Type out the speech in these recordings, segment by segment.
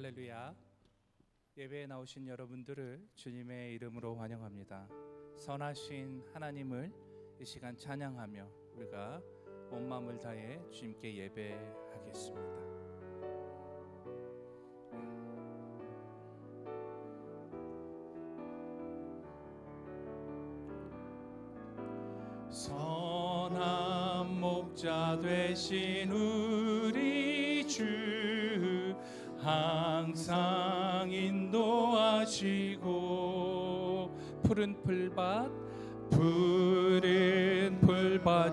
할렐루야. 예배에 나오신 여러분들을 주님의 이름으로 환영합니다. 선하신 하나님을 이 시간 찬양하며 우리가 온 마음을 다해 주님께 예배하겠습니다. 선한 목자 되신 우리 주 항상 인도하시고 푸른 풀밭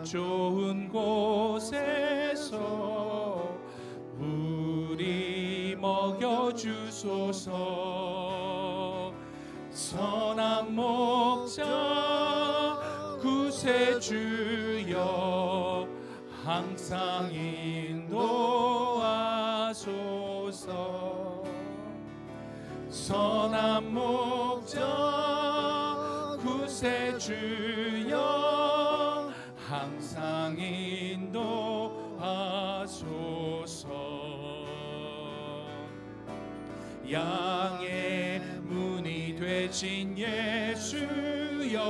좋은 곳에서 우리 먹여주소서. 선한 목자 구세주여 항상 인도하소서. 선한 목자 구세주여 항상 인도하소서. 양의 문이 되신 예수여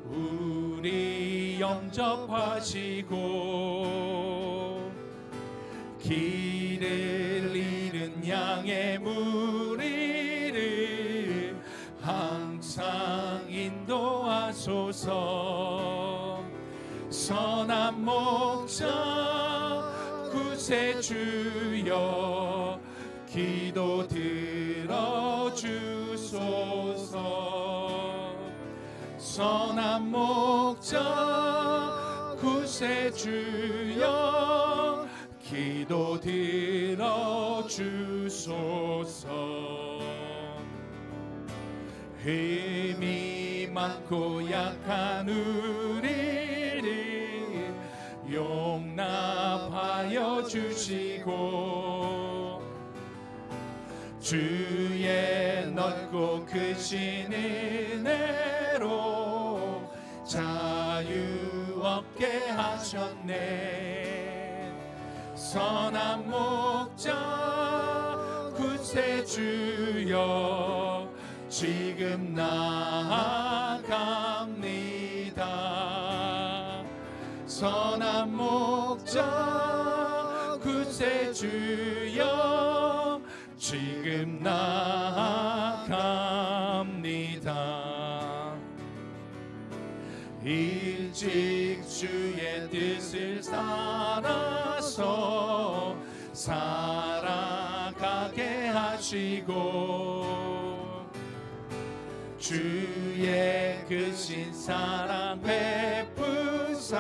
우리 영접하시고 길을 잃은 양의 무리를 항상 인도하소서. 선한 목자 구세주여 기도 들어주소서. 선한 목자 구세주여 기도 들어주소서. 힘이 많고 약한 우리를 용납하여 주시고 주의 넓고 크신 은혜로 자유 얻게 하셨네. 선한 목자 구세주여 지금 나아갑니다. 선한 목자 구세주여 지금 나아갑니다. 일찍 주의 뜻을 따라서 살아가게 하시고 주의 크신 사랑 베푸사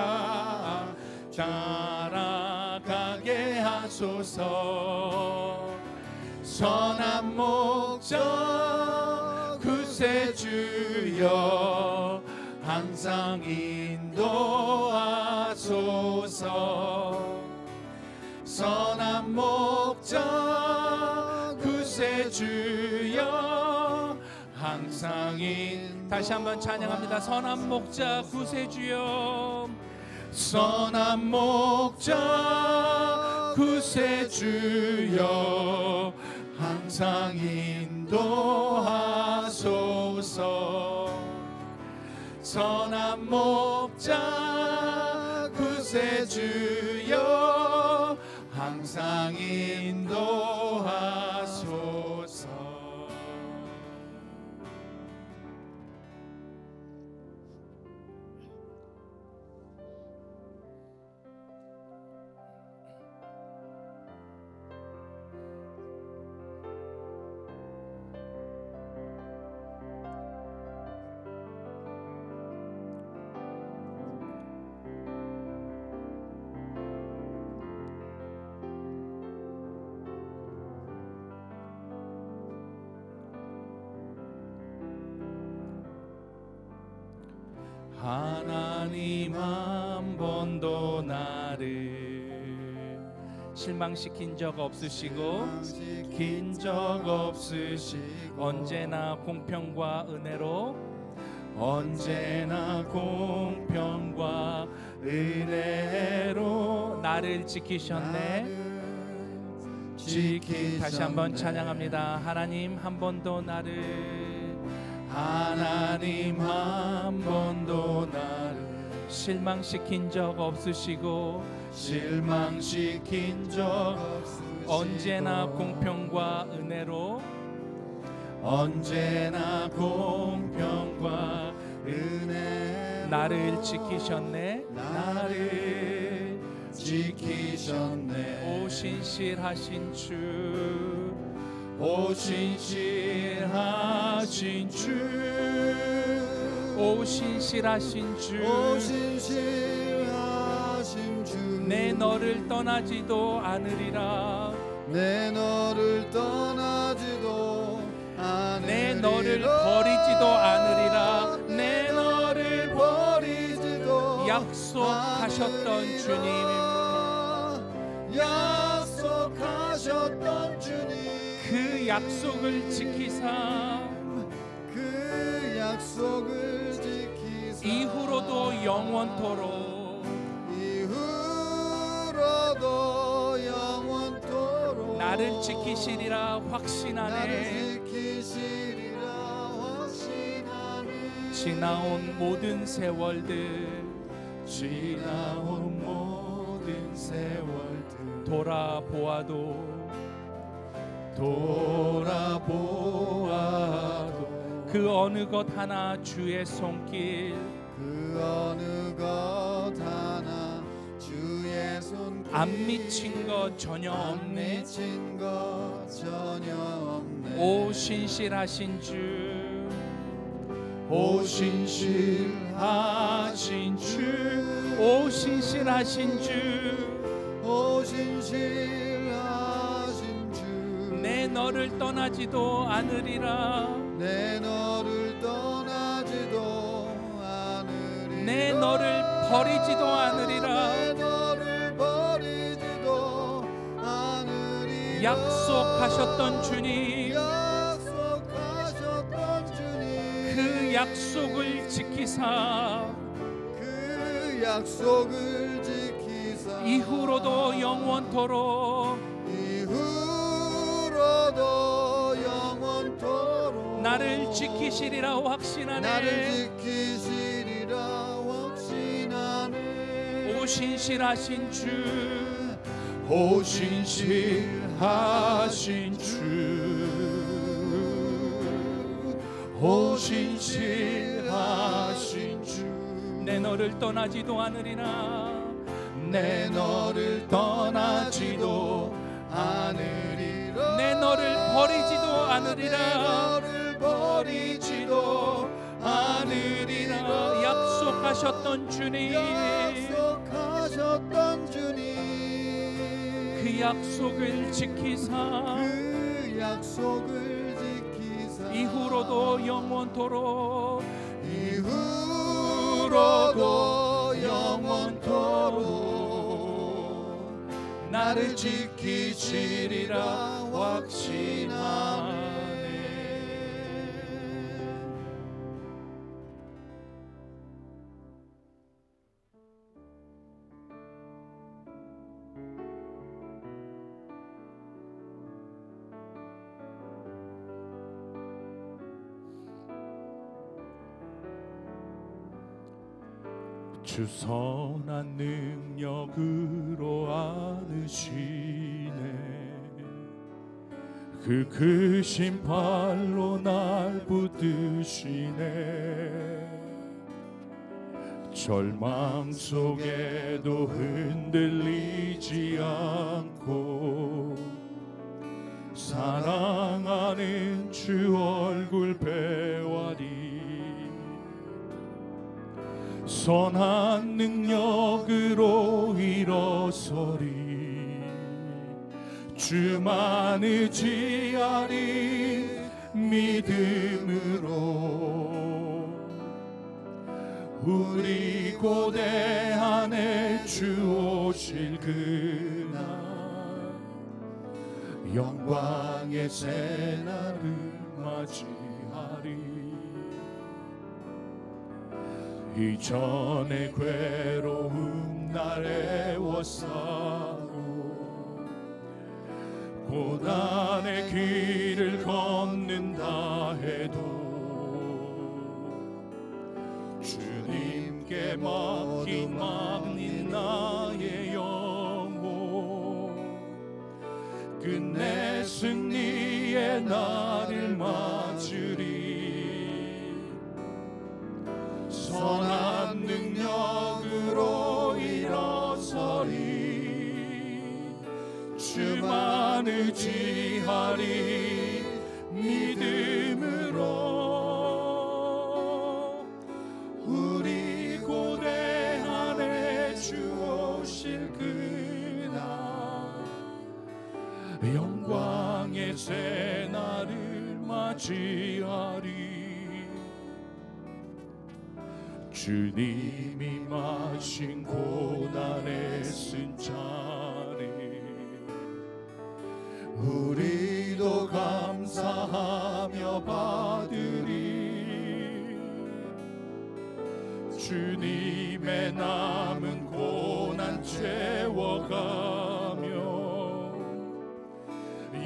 따라가게 하소서. 선한 목자 구세주여 항상 인도하소서. 선한 목자 구세주여 항상 다시 한번 찬양합니다. 선한 목자 구세주여. 선한 목자 구세주여 항상 인도하소서. 선한 목자 구세주여 항상 인도하소서. 하나님 한 번도 나를 실망시킨 적 없으시고 언제나 공평과 은혜로 나를 지키셨네. 지키셨네. 다시 한번 찬양합니다. 하나님 한 번도 나를, 하나님 한 번도 나를 실망시킨 적 없으시고 실망시킨 적 없으시고 언제나 공평과 은혜로, 언제나 공평과 은혜 나를 지키셨네. 나를 지키셨네. 오 신실하신 주, 오 신실하신 주, 오 신실하신 주, 오 신실하신 주, 내 너를 떠나지도 않으리라. 내 너를 떠나지도 않으리라. 내 너를 버리지도 않으리라. 내 너를 버리지도 약속하셨던 주님, 약속하셨던 주님, 그 약속을 지키사 그 약속을 지키사 이후로도 영원토록, 이후로도 영원토록 나를 지키시리라 확신하네. 나를 지키시리라 확신하네. 지나온 모든 세월들, 지나온 모든 세월들 돌아보아도 그 어느 것 하나 주의 손길, 그 어느 것 하나 주의 손길 안 미친 것 전혀 안 없네. 미친 것 전혀 없네. 오 신실하신 주, 오 신실하신 주, 오 신실하신 주, 오 신실하신 주, 내 너를 떠나지도 않으리라. 내 너를 떠나지도 않으리라. 내 너를 버리지도 않으리라. 내 너를 버리지도 않으리라. 약속하셨던 주님, 약속하셨던 주님, 그 약속을 지키사 그 약속을 지키사 이후로도 영원토록, 이후로도 영원토록 나를 지키시리라 확신하네. 나를 지키시리라 확신하네. 오 신실하신 주, 오 신실하신 주, 오 신실하신 주, 내 너를 떠나지도 않으리라. 내 너를 떠나지도 않으리라. 내 너를 버리지도 내 않으리라. 너를 버리지도 않으리라. 약속하셨던 주님, 약속하셨던 주님, 그 약속을 지키사 그 약속을 지키사 이후로도 영원토록, 이후로도 영원토록 나를 지키시리라 확신하네. 주 선한 능력으로 안으시네. 그 크신 팔로 날 붙드시네. 절망 속에도 흔들리지 않고 사랑하는 주 얼굴 배워리. 선한 능력으로 일어서리. 주만 의지하리 믿음으로. 우리 고대 안에 주 오실 그날 영광의 새날을 맞이하리. 이전의 괴로움 날 애워싸고 고난의 길을 걷는다 해도 주님께 맡긴 나의 영혼 끝내 승리의 날을 맞으리 선한 능력으로 일어서리 주만 의지하리 믿음으로 우리 고대 안에 주 오실 그날 영광의 새날을 맞이하리 주님이 마신 고난의 쓴자리 우리도 감사하며 받으리 주님의 남은 고난 채워가며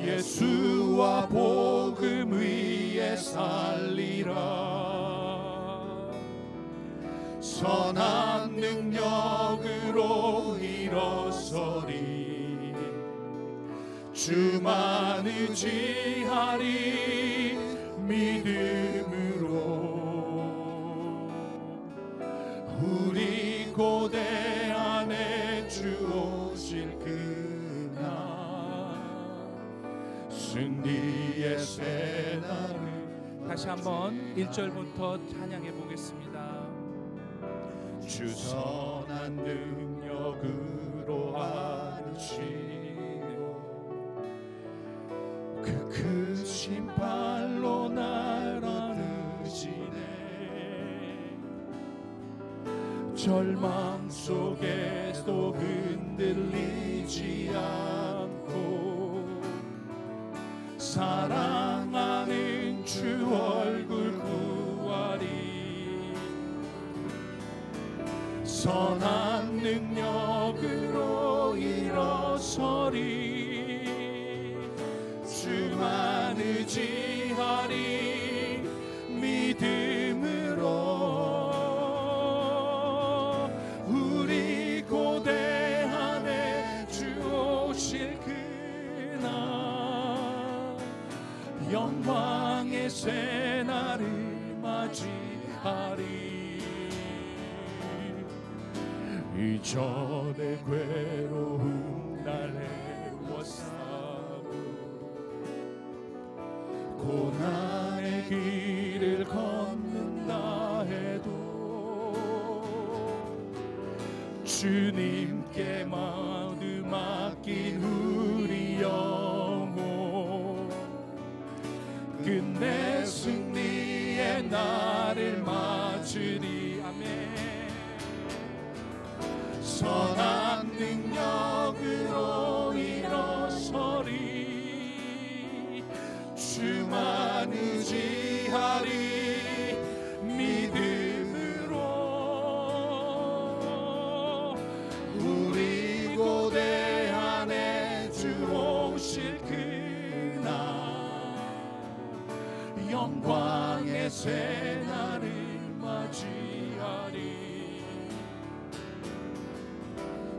예수와 복음 위에 살리라 선한 능력으로 일어서리 주만 의지하리 믿음으로 우리 고대 안에 주 오실 그날 승리의 새날을 다시 한번 1절부터 찬양해 보겠습니다. 주 선한 능력으로 안으시고 그 크신 발로 날 안으시네 절망 속에도 흔들리지 않고 사랑하는 주 얼굴 구하리 선한 능력으로 일어서리 주만 의지하리 믿음으로 우리 고대 안에 주 오실 그날 영광의 새날을 맞이하리 이전의 괴로움 날 헤워싸고 고난의 길을 걷는다 해도 주님께 마음 맡긴 우리 영혼 끝내 승리의 날을 맞으리 아멘 선한 능력으로 일어서리 주만 의지하리 믿음으로 우리 고대 안에 주 오실 그날 영광의 새날을 맞이하리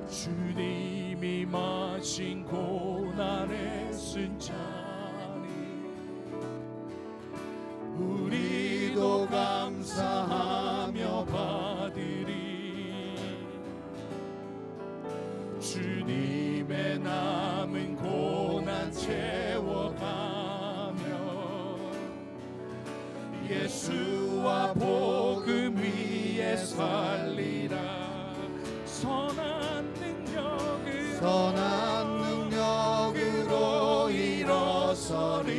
주님이 마신 고난의 쓴자리 우리도 감사하며 받으리 주님의 남은 고난 채워가며 예수와 복음 위에 살리라 선한 능력으로 일어서리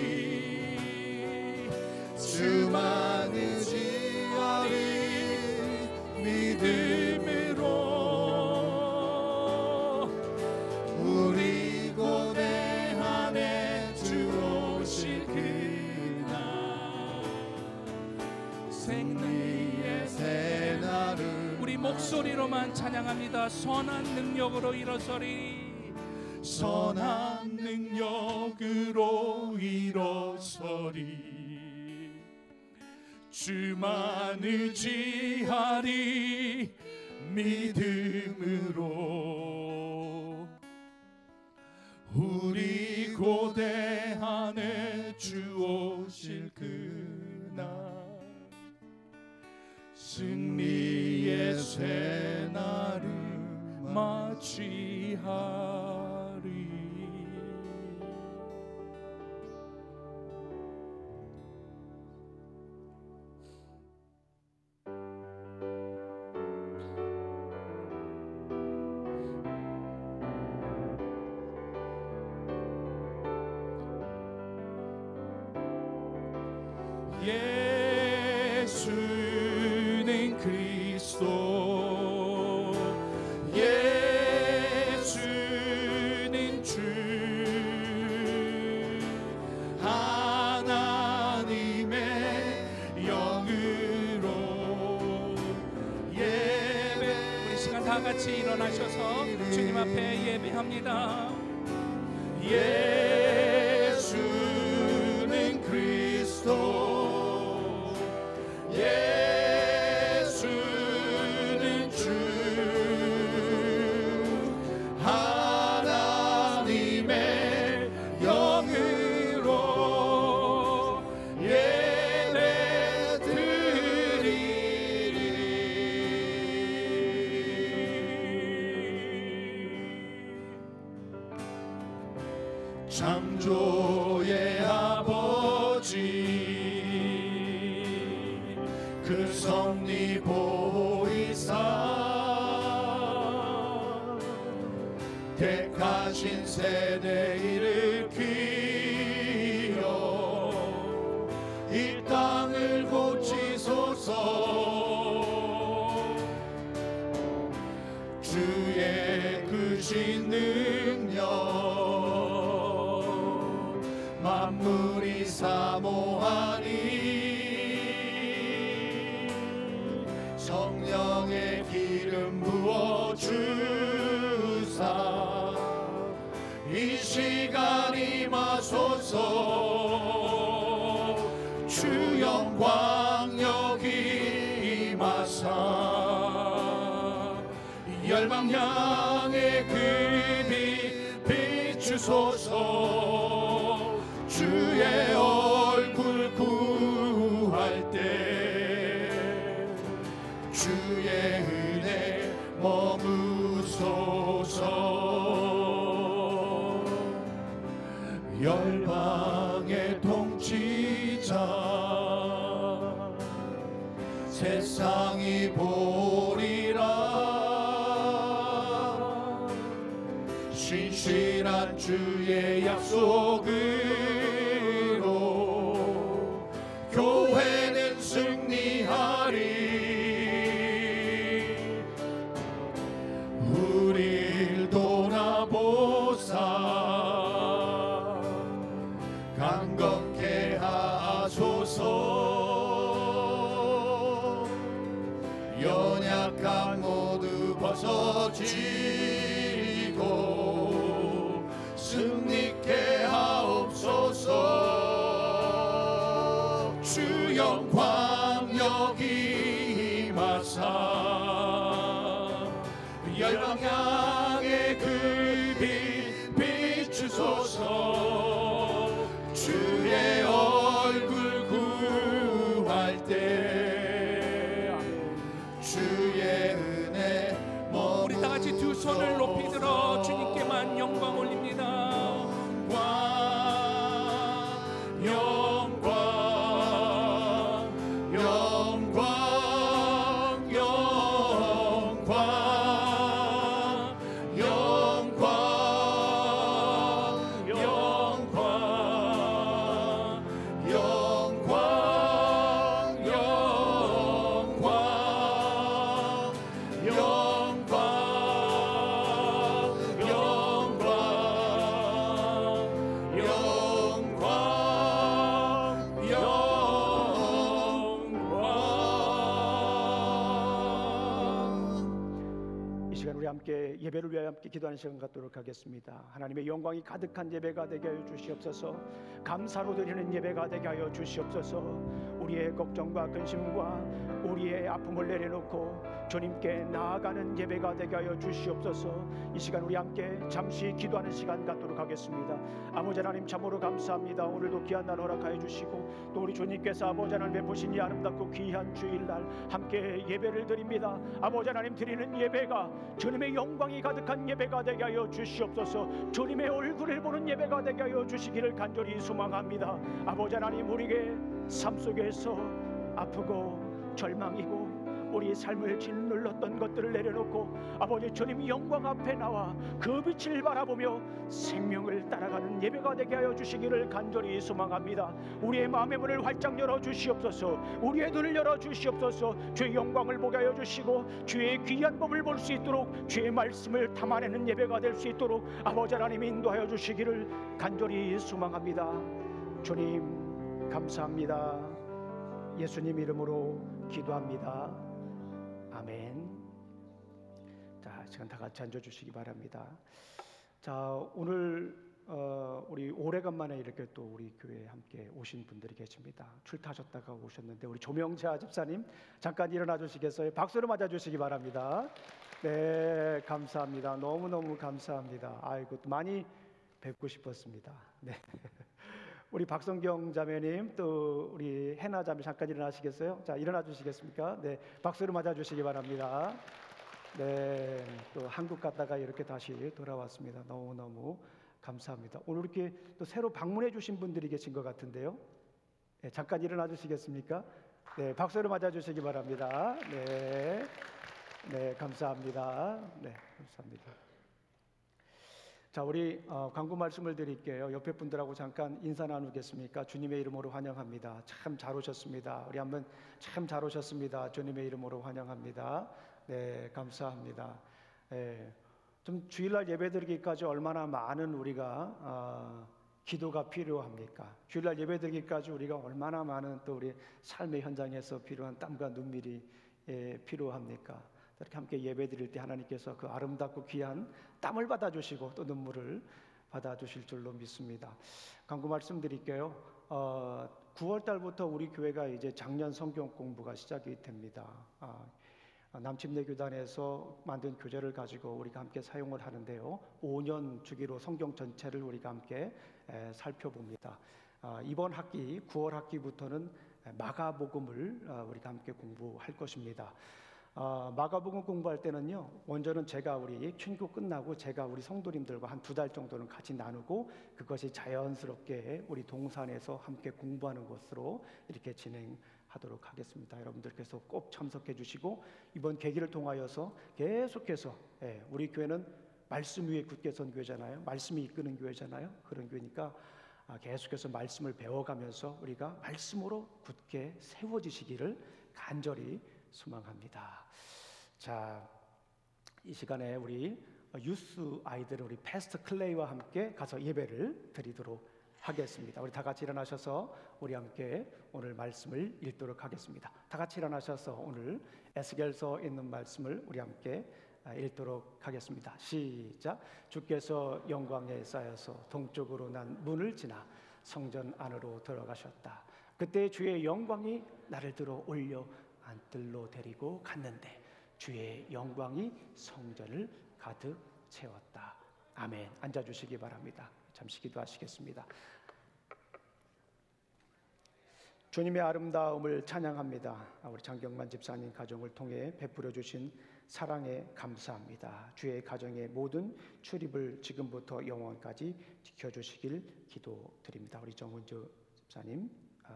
주만 의지하리 믿음으로 우리 고대 안에 주 오실 그날 승리의 새날을 우리 목소리로만 찬양합니다. 선한 능력으로 일어서리 선한 놀라운 능력으로 일어서리. 주만 의지하리 믿음으로. 우리 고대 안에 주 오실 그날 승리의 새날을 맞이하리. 예수는 그리스도, 예수는 주, 하나님의 영으로 예배. 우리 시간 다 같이 일어나셔서 주님 앞에 예배합니다. 예수는 그리스도, 예수는 주, 하나님의 영으로 예배드리리. 창조의 아버지 그 섭리 보이사 택하신 세대 일으키어 이 땅을 고치소서. 주의 크신 능력 만물이 사모하니 성령의 기름 부어주사 이 시간 임하소서. 주 영광 여기 임하사 열방 향해 그 빛 비추소서. 주의 얼굴 구할 때 주의 은혜 머무소서. 열방의 통치자 세상이 보리라. 신실한 주의 약속으로 교회는 승리하리. 우릴 돌아보사 강건케 하소서. 연약함 모두 벗어지고 승리케 하옵소서. 주 영광 여기 임하사 열방 향해 그 빛 비추소서. 주의 얼굴 구할 때 주의 은혜 머무소서. 우리 다 같이 두 손을 높이 들어 주님께만 영광 올립니다. 영광 시간 우리 함께 예배를 위하여 함께 기도하는 시간 갖도록 하겠습니다. 하나님의 영광이 가득한 예배가 되게 하여 주시옵소서. 감사로 드리는 예배가 되게 하여 주시옵소서. 우리의 걱정과 근심과 우리의 아픔을 내려놓고 주님께 나아가는 예배가 되게 하여 주시옵소서. 이 시간 우리 함께 잠시 기도하는 시간 갖도록 하겠습니다. 아버지 하나님 참으로 감사합니다. 오늘도 귀한 날 허락하여 주시고 또 우리 주님께서 아버지 하나님 베푸신 이 아름답고 귀한 주일날 함께 예배를 드립니다. 아버지 하나님 드리는 예배가 주님의 영광이 가득한 예배가 되게 하여 주시옵소서. 주님의 얼굴을 보는 예배가 되게 하여 주시기를 간절히 소망합니다. 아버지 하나님 우리에게 삶 속에서 아프고 절망이고 우리 삶을 짓눌렀던 것들을 내려놓고 아버지 주님 영광 앞에 나와 그 빛을 바라보며 생명을 따라가는 예배가 되게 하여 주시기를 간절히 소망합니다. 우리의 마음의 문을 활짝 열어 주시옵소서. 우리의 눈을 열어 주시옵소서. 주의 영광을 보게 하여 주시고 주의 귀한 법을 볼 수 있도록 주의 말씀을 담아내는 예배가 될 수 있도록 아버지 하나님 인도하여 주시기를 간절히 소망합니다. 주님 감사합니다. 예수님 이름으로 기도합니다. 아멘. 자, 시간 다 같이 앉아주시기 바랍니다. 자, 오늘 우리 오래간만에 이렇게 또 우리 교회에 함께 오신 분들이 계십니다. 출타하셨다가 오셨는데 우리 조명자 집사님 잠깐 일어나 주시겠어요? 박수로 맞아 주시기 바랍니다. 네, 감사합니다. 너무너무 감사합니다. 아이고 많이 뵙고 싶었습니다. 네. 우리 박성경 자매님 또 우리 해나 자매 잠깐 일어나시겠어요? 자, 일어나 주시겠습니까? 네, 박수로 맞아 주시기 바랍니다. 네, 또 한국 갔다가 이렇게 다시 돌아왔습니다. 너무너무 감사합니다. 오늘 이렇게 또 새로 방문해 주신 분들이 계신 것 같은데요. 네, 잠깐 일어나 주시겠습니까? 네, 박수로 맞아 주시기 바랍니다. 네, 네, 감사합니다. 네, 감사합니다. 자, 우리 광고 말씀을 드릴게요. 옆에 분들하고 잠깐 인사 나누겠습니까? 주님의 이름으로 환영합니다. 참 잘 오셨습니다. 우리 한번 참 잘 오셨습니다. 주님의 이름으로 환영합니다. 네, 감사합니다. 네, 좀 주일날 예배드리기까지 얼마나 많은 우리가 기도가 필요합니까? 주일날 예배드리기까지 우리가 얼마나 많은 또 우리 삶의 현장에서 필요한 땀과 눈물이 필요합니까? 이렇게 함께 예배드릴 때 하나님께서 그 아름답고 귀한 땀을 받아주시고 또 눈물을 받아주실 줄로 믿습니다. 광고 말씀드릴게요. 9월 달부터 우리 교회가 이제 작년 성경 공부가 시작이 됩니다. 남침내 교단에서 만든 교재를 가지고 우리가 함께 사용을 하는데요. 5년 주기로 성경 전체를 우리가 함께 살펴봅니다. 이번 학기 9월 학기부터는 마가복음을 우리가 함께 공부할 것입니다. 마가복음 공부할 때는요, 먼저는 제가 우리 춘교 끝나고 제가 우리 성도님들과 한 2달 정도는 같이 나누고 그것이 자연스럽게 우리 동산에서 함께 공부하는 것으로 이렇게 진행하도록 하겠습니다. 여러분들께서 꼭 참석해 주시고 이번 계기를 통하여서 계속해서 우리 교회는 말씀 위에 굳게 선 교회잖아요. 말씀이 이끄는 교회잖아요. 그런 교회니까 계속해서 말씀을 배워가면서 우리가 말씀으로 굳게 세워지시기를 간절히 소망합니다. 자, 이 시간에 우리 유스 아이들 우리 패스터 클레이와 함께 가서 예배를 드리도록 하겠습니다. 우리 다 같이 일어나셔서 우리 함께 오늘 말씀을 읽도록 하겠습니다. 다 같이 일어나셔서 오늘 에스겔서 있는 말씀을 우리 함께 읽도록 하겠습니다. 시작. 주께서 영광에 쌓여서 동쪽으로 난 문을 지나 성전 안으로 들어가셨다. 그때 주의 영광이 나를 들어 올려 안뜰로 데리고 갔는데 주의 영광이 성전을 가득 채웠다. 아멘. 앉아주시기 바랍니다. 잠시 기도하시겠습니다. 주님의 아름다움을 찬양합니다. 우리 장경만 집사님 가정을 통해 베풀어 주신 사랑에 감사합니다. 주의 가정의 모든 출입을 지금부터 영원까지 지켜주시길 기도드립니다. 우리 정은주 집사님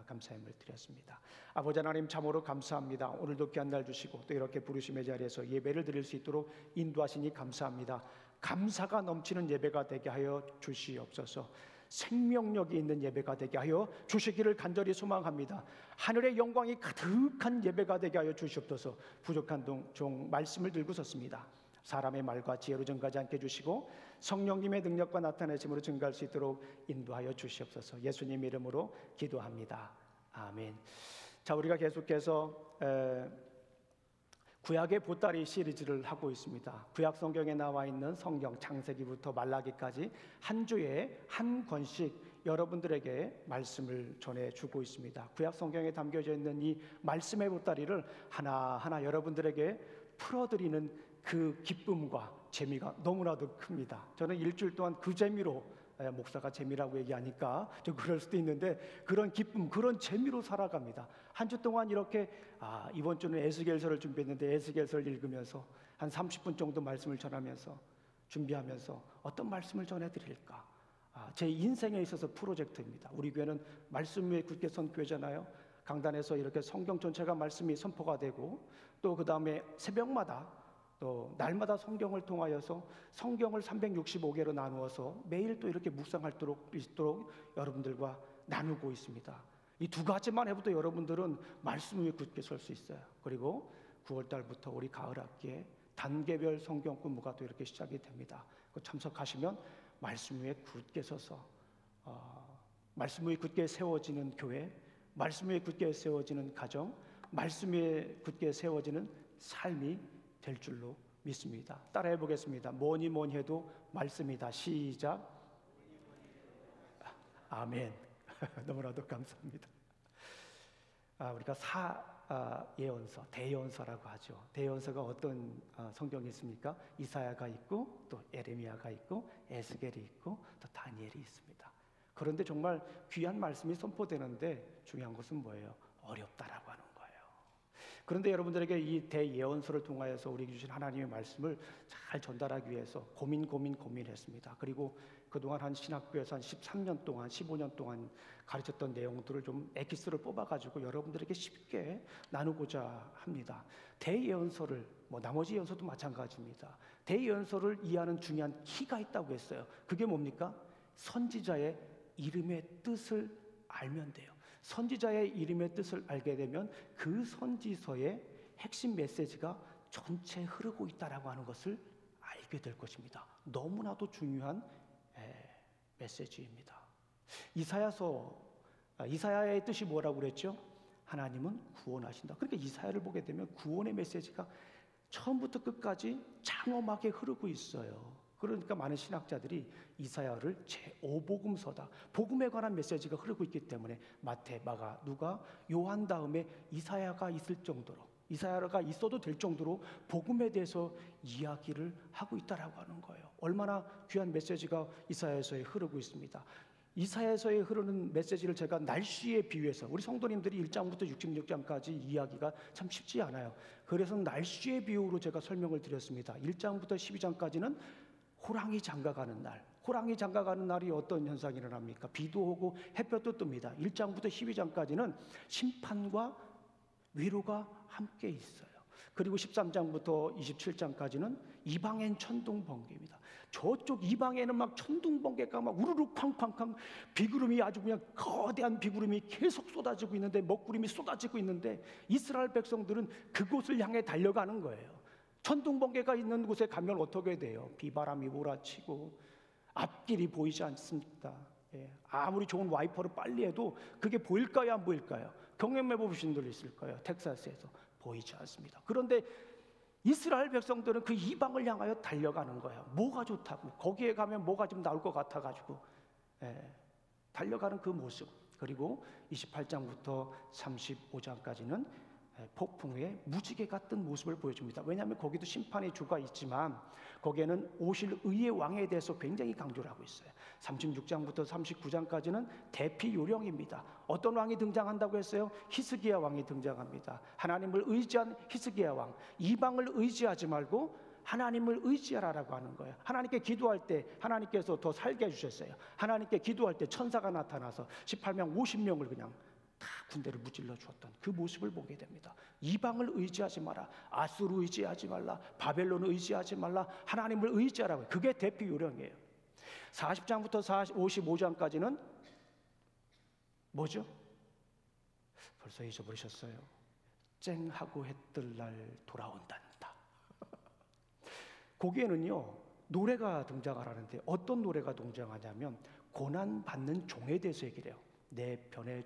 감사함을 드렸습니다. 아버지 하나님 참으로 감사합니다. 오늘도 귀한 날 주시고 또 이렇게 부르심의 자리에서 예배를 드릴 수 있도록 인도하시니 감사합니다. 감사가 넘치는 예배가 되게 하여 주시옵소서. 생명력이 있는 예배가 되게 하여 주시기를 간절히 소망합니다. 하늘의 영광이 가득한 예배가 되게 하여 주시옵소서. 부족한 종 말씀을 들고 섰습니다. 사람의 말과 지혜로 증가하지 않게 해주시고 성령님의 능력과 나타내심으로 증가할 수 있도록 인도하여 주시옵소서. 예수님 이름으로 기도합니다. 아멘. 자, 우리가 계속해서 구약의 보따리 시리즈를 하고 있습니다. 구약 성경에 나와 있는 성경 창세기부터 말라기까지 한 주에 한 권씩 여러분들에게 말씀을 전해주고 있습니다. 구약 성경에 담겨져 있는 이 말씀의 보따리를 하나하나 여러분들에게 풀어드리는 그 기쁨과 재미가 너무나도 큽니다. 저는 일주일 동안 그 재미로, 목사가 재미라고 얘기하니까 좀 그럴 수도 있는데, 그런 기쁨, 그런 재미로 살아갑니다. 한 주 동안 이렇게 이번 주는 에스겔서를 준비했는데 에스겔서를 읽으면서 한 30분 정도 말씀을 전하면서 준비하면서 어떤 말씀을 전해드릴까, 제 인생에 있어서 프로젝트입니다. 우리 교회는 말씀 위에 굳게 선 교회잖아요. 강단에서 이렇게 성경 전체가 말씀이 선포가 되고, 또 그 다음에 새벽마다 또 날마다 성경을 통하여서 성경을 365개로 나누어서 매일 또 이렇게 묵상할 수 있도록 여러분들과 나누고 있습니다. 이 두 가지만 해도 여러분들은 말씀 위에 굳게 설 수 있어요. 그리고 9월 달부터 우리 가을 학기에 단계별 성경 공부가 또 이렇게 시작이 됩니다. 참석하시면 말씀 위에 굳게 서서 말씀 위에 굳게 세워지는 교회, 말씀 위에 굳게 세워지는 가정, 말씀 위에 굳게 세워지는 삶이 될 줄로 믿습니다. 따라해 보겠습니다. 뭐니 해도 말씀이다. 시작. 아멘. 너무나도 감사합니다. 우리가 예언서, 대예언서라고 하죠. 대예언서가 어떤 성경이 있습니까? 이사야가 있고 또 에레미야가 있고 에스겔이 있고 또 다니엘이 있습니다. 그런데 정말 귀한 말씀이 선포되는데 중요한 것은 뭐예요? 어렵다라고 하는 거예요. 그런데 여러분들에게 이 대예언서를 통하여서 우리에게 주신 하나님의 말씀을 잘 전달하기 위해서 고민했습니다. 그리고 그동안 한 신학교에서 한 13년 동안 15년 동안 가르쳤던 내용들을 좀 엑기스를 뽑아가지고 여러분들에게 쉽게 나누고자 합니다. 대예언서를, 나머지 예언서도 마찬가지입니다. 대예언서를 이해하는 중요한 키가 있다고 했어요. 그게 뭡니까? 선지자의 이름의 뜻을 알면 돼요. 선지자의 이름의 뜻을 알게 되면 그 선지서의 핵심 메시지가 전체 흐르고 있다라고 하는 것을 알게 될 것입니다. 너무나도 중요한 메시지입니다. 이사야의 뜻이 뭐라고 그랬죠? 하나님은 구원하신다. 그러니까 이사야를 보게 되면 구원의 메시지가 처음부터 끝까지 장엄하게 흐르고 있어요. 그러니까 많은 신학자들이 이사야를 제5복음서다, 복음에 관한 메시지가 흐르고 있기 때문에 마태, 마가, 누가, 요한 다음에 이사야가 있을 정도로, 이사야가 있어도 될 정도로 복음에 대해서 이야기를 하고 있다라고 하는 거예요. 얼마나 귀한 메시지가 이사야서에 흐르고 있습니다. 이사야서에 흐르는 메시지를 제가 날씨에 비유해서, 우리 성도님들이 1장부터 66장까지 이야기가 참 쉽지 않아요. 그래서 날씨의 비유로 제가 설명을 드렸습니다. 1장부터 12장까지는 호랑이 장가가는 날, 호랑이 장가가는 날이 어떤 현상이 일어납니까? 비도 오고 햇볕도 뜹니다. 1장부터 12장까지는 심판과 위로가 함께 있어요. 그리고 13장부터 27장까지는 이방엔 천둥번개입니다. 저쪽 이방에는 막 천둥번개가 막 우르르 쾅쾅쾅, 비구름이 아주 그냥 거대한 비구름이 계속 쏟아지고 있는데, 먹구름이 쏟아지고 있는데 이스라엘 백성들은 그곳을 향해 달려가는 거예요. 천둥번개가 있는 곳에 가면 어떻게 돼요? 비바람이 몰아치고 앞길이 보이지 않습니다. 아무리 좋은 와이퍼를 빨리 해도 그게 보일까요, 안 보일까요? 경험해 보신 분들 있을 거예요. 텍사스에서 보이지 않습니다. 그런데 이스라엘 백성들은 그 이방을 향하여 달려가는 거예요. 뭐가 좋다고, 거기에 가면 뭐가 좀 나올 것 같아가지고 달려가는 그 모습. 그리고 28장부터 35장까지는 폭풍 후에 무지개 같은 모습을 보여줍니다. 왜냐하면 거기도 심판의 주가 있지만 거기에는 오실 의의 왕에 대해서 굉장히 강조를 하고 있어요. 36장부터 39장까지는 대피 요령입니다. 어떤 왕이 등장한다고 했어요? 히스기야 왕이 등장합니다. 하나님을 의지한 히스기야 왕. 이방을 의지하지 말고 하나님을 의지하라고 하는 거예요. 하나님께 기도할 때 하나님께서 더 살게 해주셨어요. 하나님께 기도할 때 천사가 나타나서 18명 50명을 그냥 다 군대를 무찔러 주었던 그 모습을 보게 됩니다. 이방을 의지하지 마라, 아수르 의지하지 말라, 바벨론을 의지하지 말라, 하나님을 의지하라고. 그게 대피 요령이에요. 40장부터 55장까지는 뭐죠? 벌써 잊어버리셨어요. 쨍하고 해뜰 날 돌아온단다. 거기에는요 노래가 등장을 하는데, 어떤 노래가 등장하냐면 고난받는 종에 대해서 얘기를 해요. 내 편에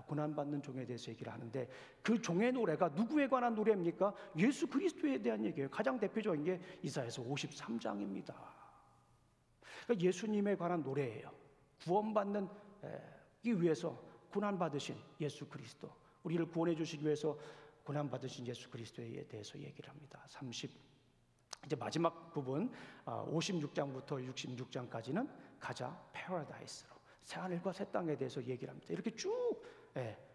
고난받는 종에 대해서 얘기를 하는데, 그 종의 노래가 누구에 관한 노래입니까? 예수 그리스도에 대한 얘기예요. 가장 대표적인 게 이사야서 53장입니다. 그러니까 예수님에 관한 노래예요. 구원받는 이 위해서 고난받으신 예수 그리스도, 우리를 구원해 주시기 위해서 고난받으신 예수 그리스도에 대해서 얘기를 합니다. 이제 마지막 부분 56장부터 66장까지는 가자 패러다이스로, 새하늘과 새 땅에 대해서 얘기를 합니다. 이렇게 쭉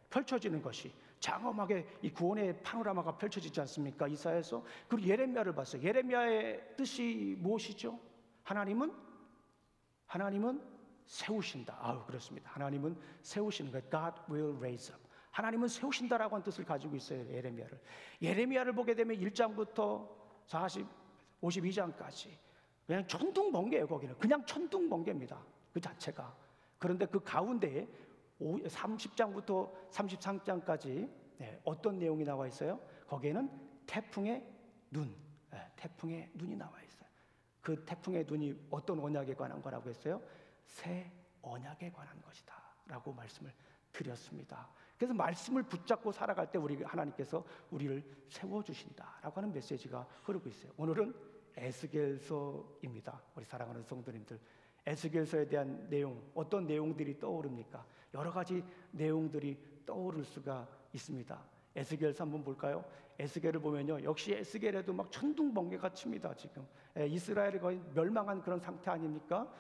펼쳐지는 것이 장엄하게 이 구원의 파노라마가 펼쳐지지 않습니까? 이사야에서. 그리고 예레미야를 봤어요. 예레미야의 뜻이 무엇이죠? 하나님은 세우신다. 그렇습니다. 하나님은 세우시는 거예요. God will raise up. 하나님은 세우신다라고 하는 뜻을 가지고 있어요. 예레미야를 보게 되면 1장부터 52장까지 그냥 천둥번개예요. 거기는 그냥 천둥번개입니다. 그 자체가. 그런데 그 가운데에 30장부터 33장까지 어떤 내용이 나와 있어요? 거기에는 태풍의 눈이 나와 있어요. 그 태풍의 눈이 어떤 언약에 관한 거라고 했어요? 새 언약에 관한 것이다 라고 말씀을 드렸습니다. 그래서 말씀을 붙잡고 살아갈 때 하나님께서 우리를 세워주신다라고 하는 메시지가 흐르고 있어요. 오늘은 에스겔서입니다. 우리 사랑하는 성도님들, 에스겔서에 대한 내용, 어떤 내용들이 떠오릅니까? 여러 가지 내용들이 떠오를 수가 있습니다. 에스겔서 한번 볼까요? 에스겔을 보면요, 역시 에스겔에도 막 천둥번개가 칩니다. 지금 이스라엘이 거의 멸망한 그런 상태 아닙니까?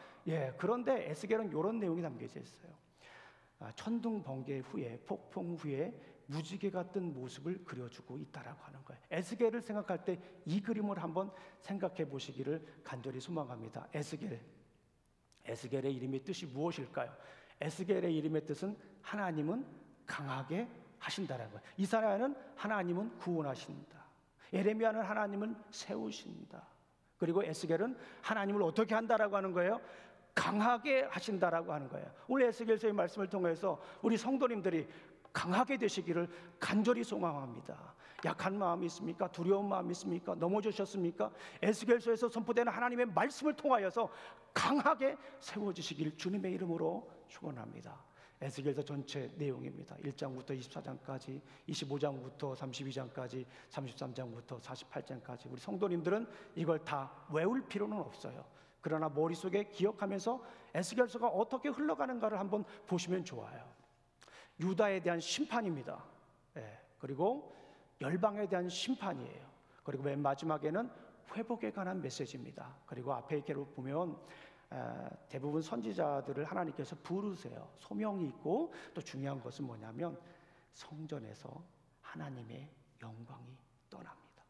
그런데 에스겔은 이런 내용이 담겨져 있어요. 천둥번개 후에, 폭풍 후에 무지개가 뜬 모습을 그려주고 있다라고 하는 거예요. 에스겔을 생각할 때 이 그림을 한번 생각해 보시기를 간절히 소망합니다. 에스겔의 이름의 뜻이 무엇일까요? 에스겔의 이름의 뜻은 하나님은 강하게 하신다라는 거예요. 이사야는 하나님은 구원하신다. 예레미야는 하나님은 세우신다. 그리고 에스겔은 하나님을 어떻게 한다라고 하는 거예요? 강하게 하신다라고 하는 거예요. 오늘 에스겔서의 말씀을 통해서 우리 성도님들이 강하게 되시기를 간절히 소망합니다. 약한 마음이 있습니까? 두려운 마음이 있습니까? 넘어지셨습니까? 에스겔서에서 선포되는 하나님의 말씀을 통하여서 강하게 세워지시길 주님의 이름으로 축원합니다. 에스겔서 전체 내용입니다. 1장부터 24장까지, 25장부터 32장까지, 33장부터 48장까지. 우리 성도님들은 이걸 다 외울 필요는 없어요. 그러나 머릿속에 기억하면서 에스겔서가 어떻게 흘러가는가를 한번 보시면 좋아요. 유다에 대한 심판입니다. 그리고 열방에 대한 심판이에요. 그리고 맨 마지막에는 회복에 관한 메시지입니다. 그리고 앞에 이렇게 보면 대부분 선지자들을 하나님께서 부르세요. 소명이 있고, 또 중요한 것은 뭐냐면 성전에서 하나님의 영광이 떠납니다.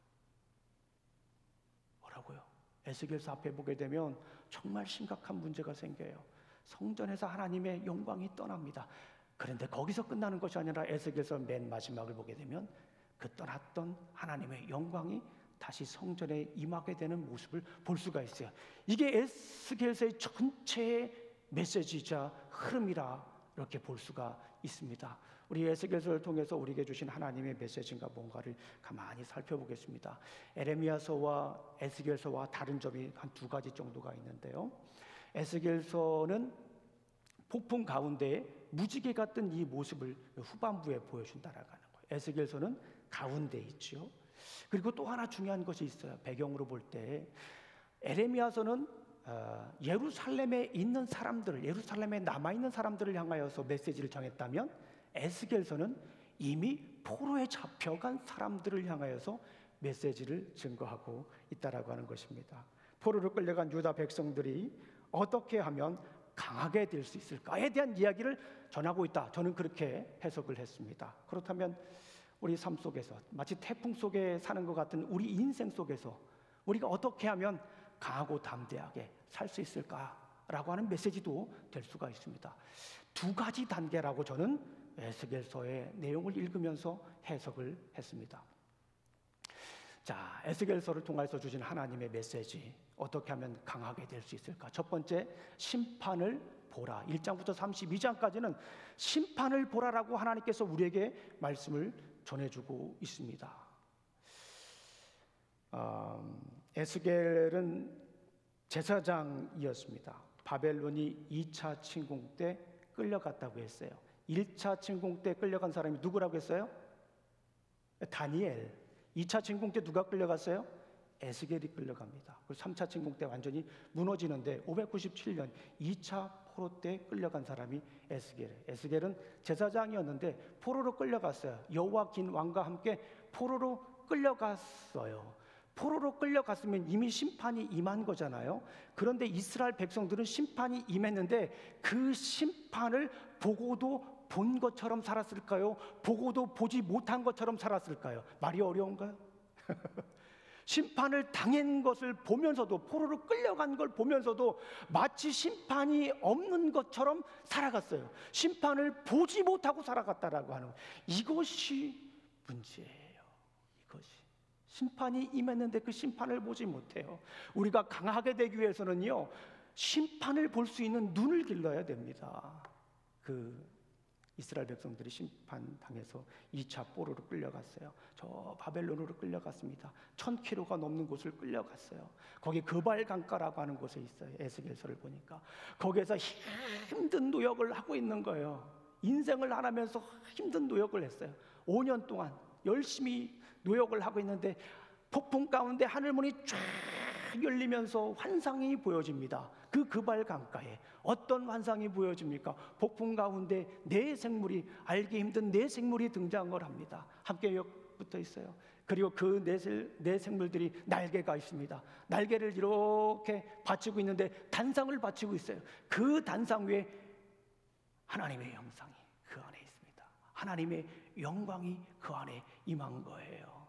뭐라고요? 에스겔서 앞에 보게 되면 정말 심각한 문제가 생겨요. 성전에서 하나님의 영광이 떠납니다. 그런데 거기서 끝나는 것이 아니라 에스겔서 맨 마지막을 보게 되면 그 떠났던 하나님의 영광이 다시 성전에 임하게 되는 모습을 볼 수가 있어요. 이게 에스겔서의 전체의 메시지이자 흐름이라 이렇게 볼 수가 있습니다. 우리 에스겔서를 통해서 우리에게 주신 하나님의 메시지가 뭔가를 가만히 살펴보겠습니다. 에레미야서와 에스겔서와 다른 점이 한 두 가지 정도가 있는데요. 에스겔서는 폭풍 가운데 무지개가 뜬 이 모습을 후반부에 보여준다라고 하는 거예요. 에스겔서는 가운데 있죠. 그리고 또 하나 중요한 것이 있어요. 배경으로 볼 때 에레미야서는 예루살렘에 있는 사람들을, 예루살렘에 남아있는 사람들을 향하여서 메시지를 전했다면, 에스겔서는 이미 포로에 잡혀간 사람들을 향하여서 메시지를 증거하고 있다라고 하는 것입니다. 포로로 끌려간 유다 백성들이 어떻게 하면 강하게 될 수 있을까에 대한 이야기를 전하고 있다. 저는 그렇게 해석을 했습니다. 그렇다면 우리 삶 속에서 마치 태풍 속에 사는 것 같은 우리 인생 속에서 우리가 어떻게 하면 강하고 담대하게 살 수 있을까라고 하는 메시지도 될 수가 있습니다. 두 가지 단계라고 저는 에스겔서의 내용을 읽으면서 해석을 했습니다. 자, 에스겔서를 통해서 주신 하나님의 메시지, 어떻게 하면 강하게 될 수 있을까? 첫 번째, 심판을 보라. 1장부터 32장까지는 심판을 보라라고 하나님께서 우리에게 말씀을 전해주고 있습니다. 에스겔은 제사장이었습니다. 바벨론이 2차 침공 때 끌려갔다고 했어요. 1차 침공 때 끌려간 사람이 누구라고 했어요? 다니엘. 2차 침공 때 누가 끌려갔어요? 에스겔이 끌려갑니다. 그리고 3차 침공 때 완전히 무너지는데 597년 2차 포로 때 끌려간 사람이 에스겔이에요. 에스겔은 제사장이었는데 포로로 끌려갔어요. 여호와긴 왕과 함께 포로로 끌려갔어요. 포로로 끌려갔으면 이미 심판이 임한 거잖아요. 그런데 이스라엘 백성들은 심판이 임했는데 그 심판을 보고도 본 것처럼 살았을까요? 보고도 보지 못한 것처럼 살았을까요? 말이 어려운가요? 심판을 당한 것을 보면서도, 포로로 끌려간 걸 보면서도 마치 심판이 없는 것처럼 살아갔어요. 심판을 보지 못하고 살아갔다라고 하는, 이것이 문제예요. 이것이 심판이 임했는데 그 심판을 보지 못해요. 우리가 강하게 되기 위해서는요, 심판을 볼 수 있는 눈을 길러야 됩니다. 이스라엘 백성들이 심판당해서 2차 포로로 끌려갔어요. 저 바벨론으로 끌려갔습니다. 1000km가 넘는 곳을 끌려갔어요. 거기 그발 강가라고 하는 곳에 있어요. 에스겔서를 보니까 거기에서 힘든 노역을 하고 있는 거예요. 인생을 하면서 힘든 노역을 했어요. 5년 동안 열심히 노역을 하고 있는데 폭풍 가운데 하늘문이 쫙 열리면서 환상이 보여집니다. 그발 강가에 어떤 환상이 보여집니까? 폭풍 가운데 네 생물이, 알기 힘든 네 생물이 등장을 합니다. 함께 붙어 있어요. 그리고 그 네 생물들이 날개가 있습니다. 날개를 이렇게 받치고 있는데 단상을 받치고 있어요. 그 단상 위에 하나님의 형상이 그 안에 있습니다. 하나님의 영광이 그 안에 임한 거예요.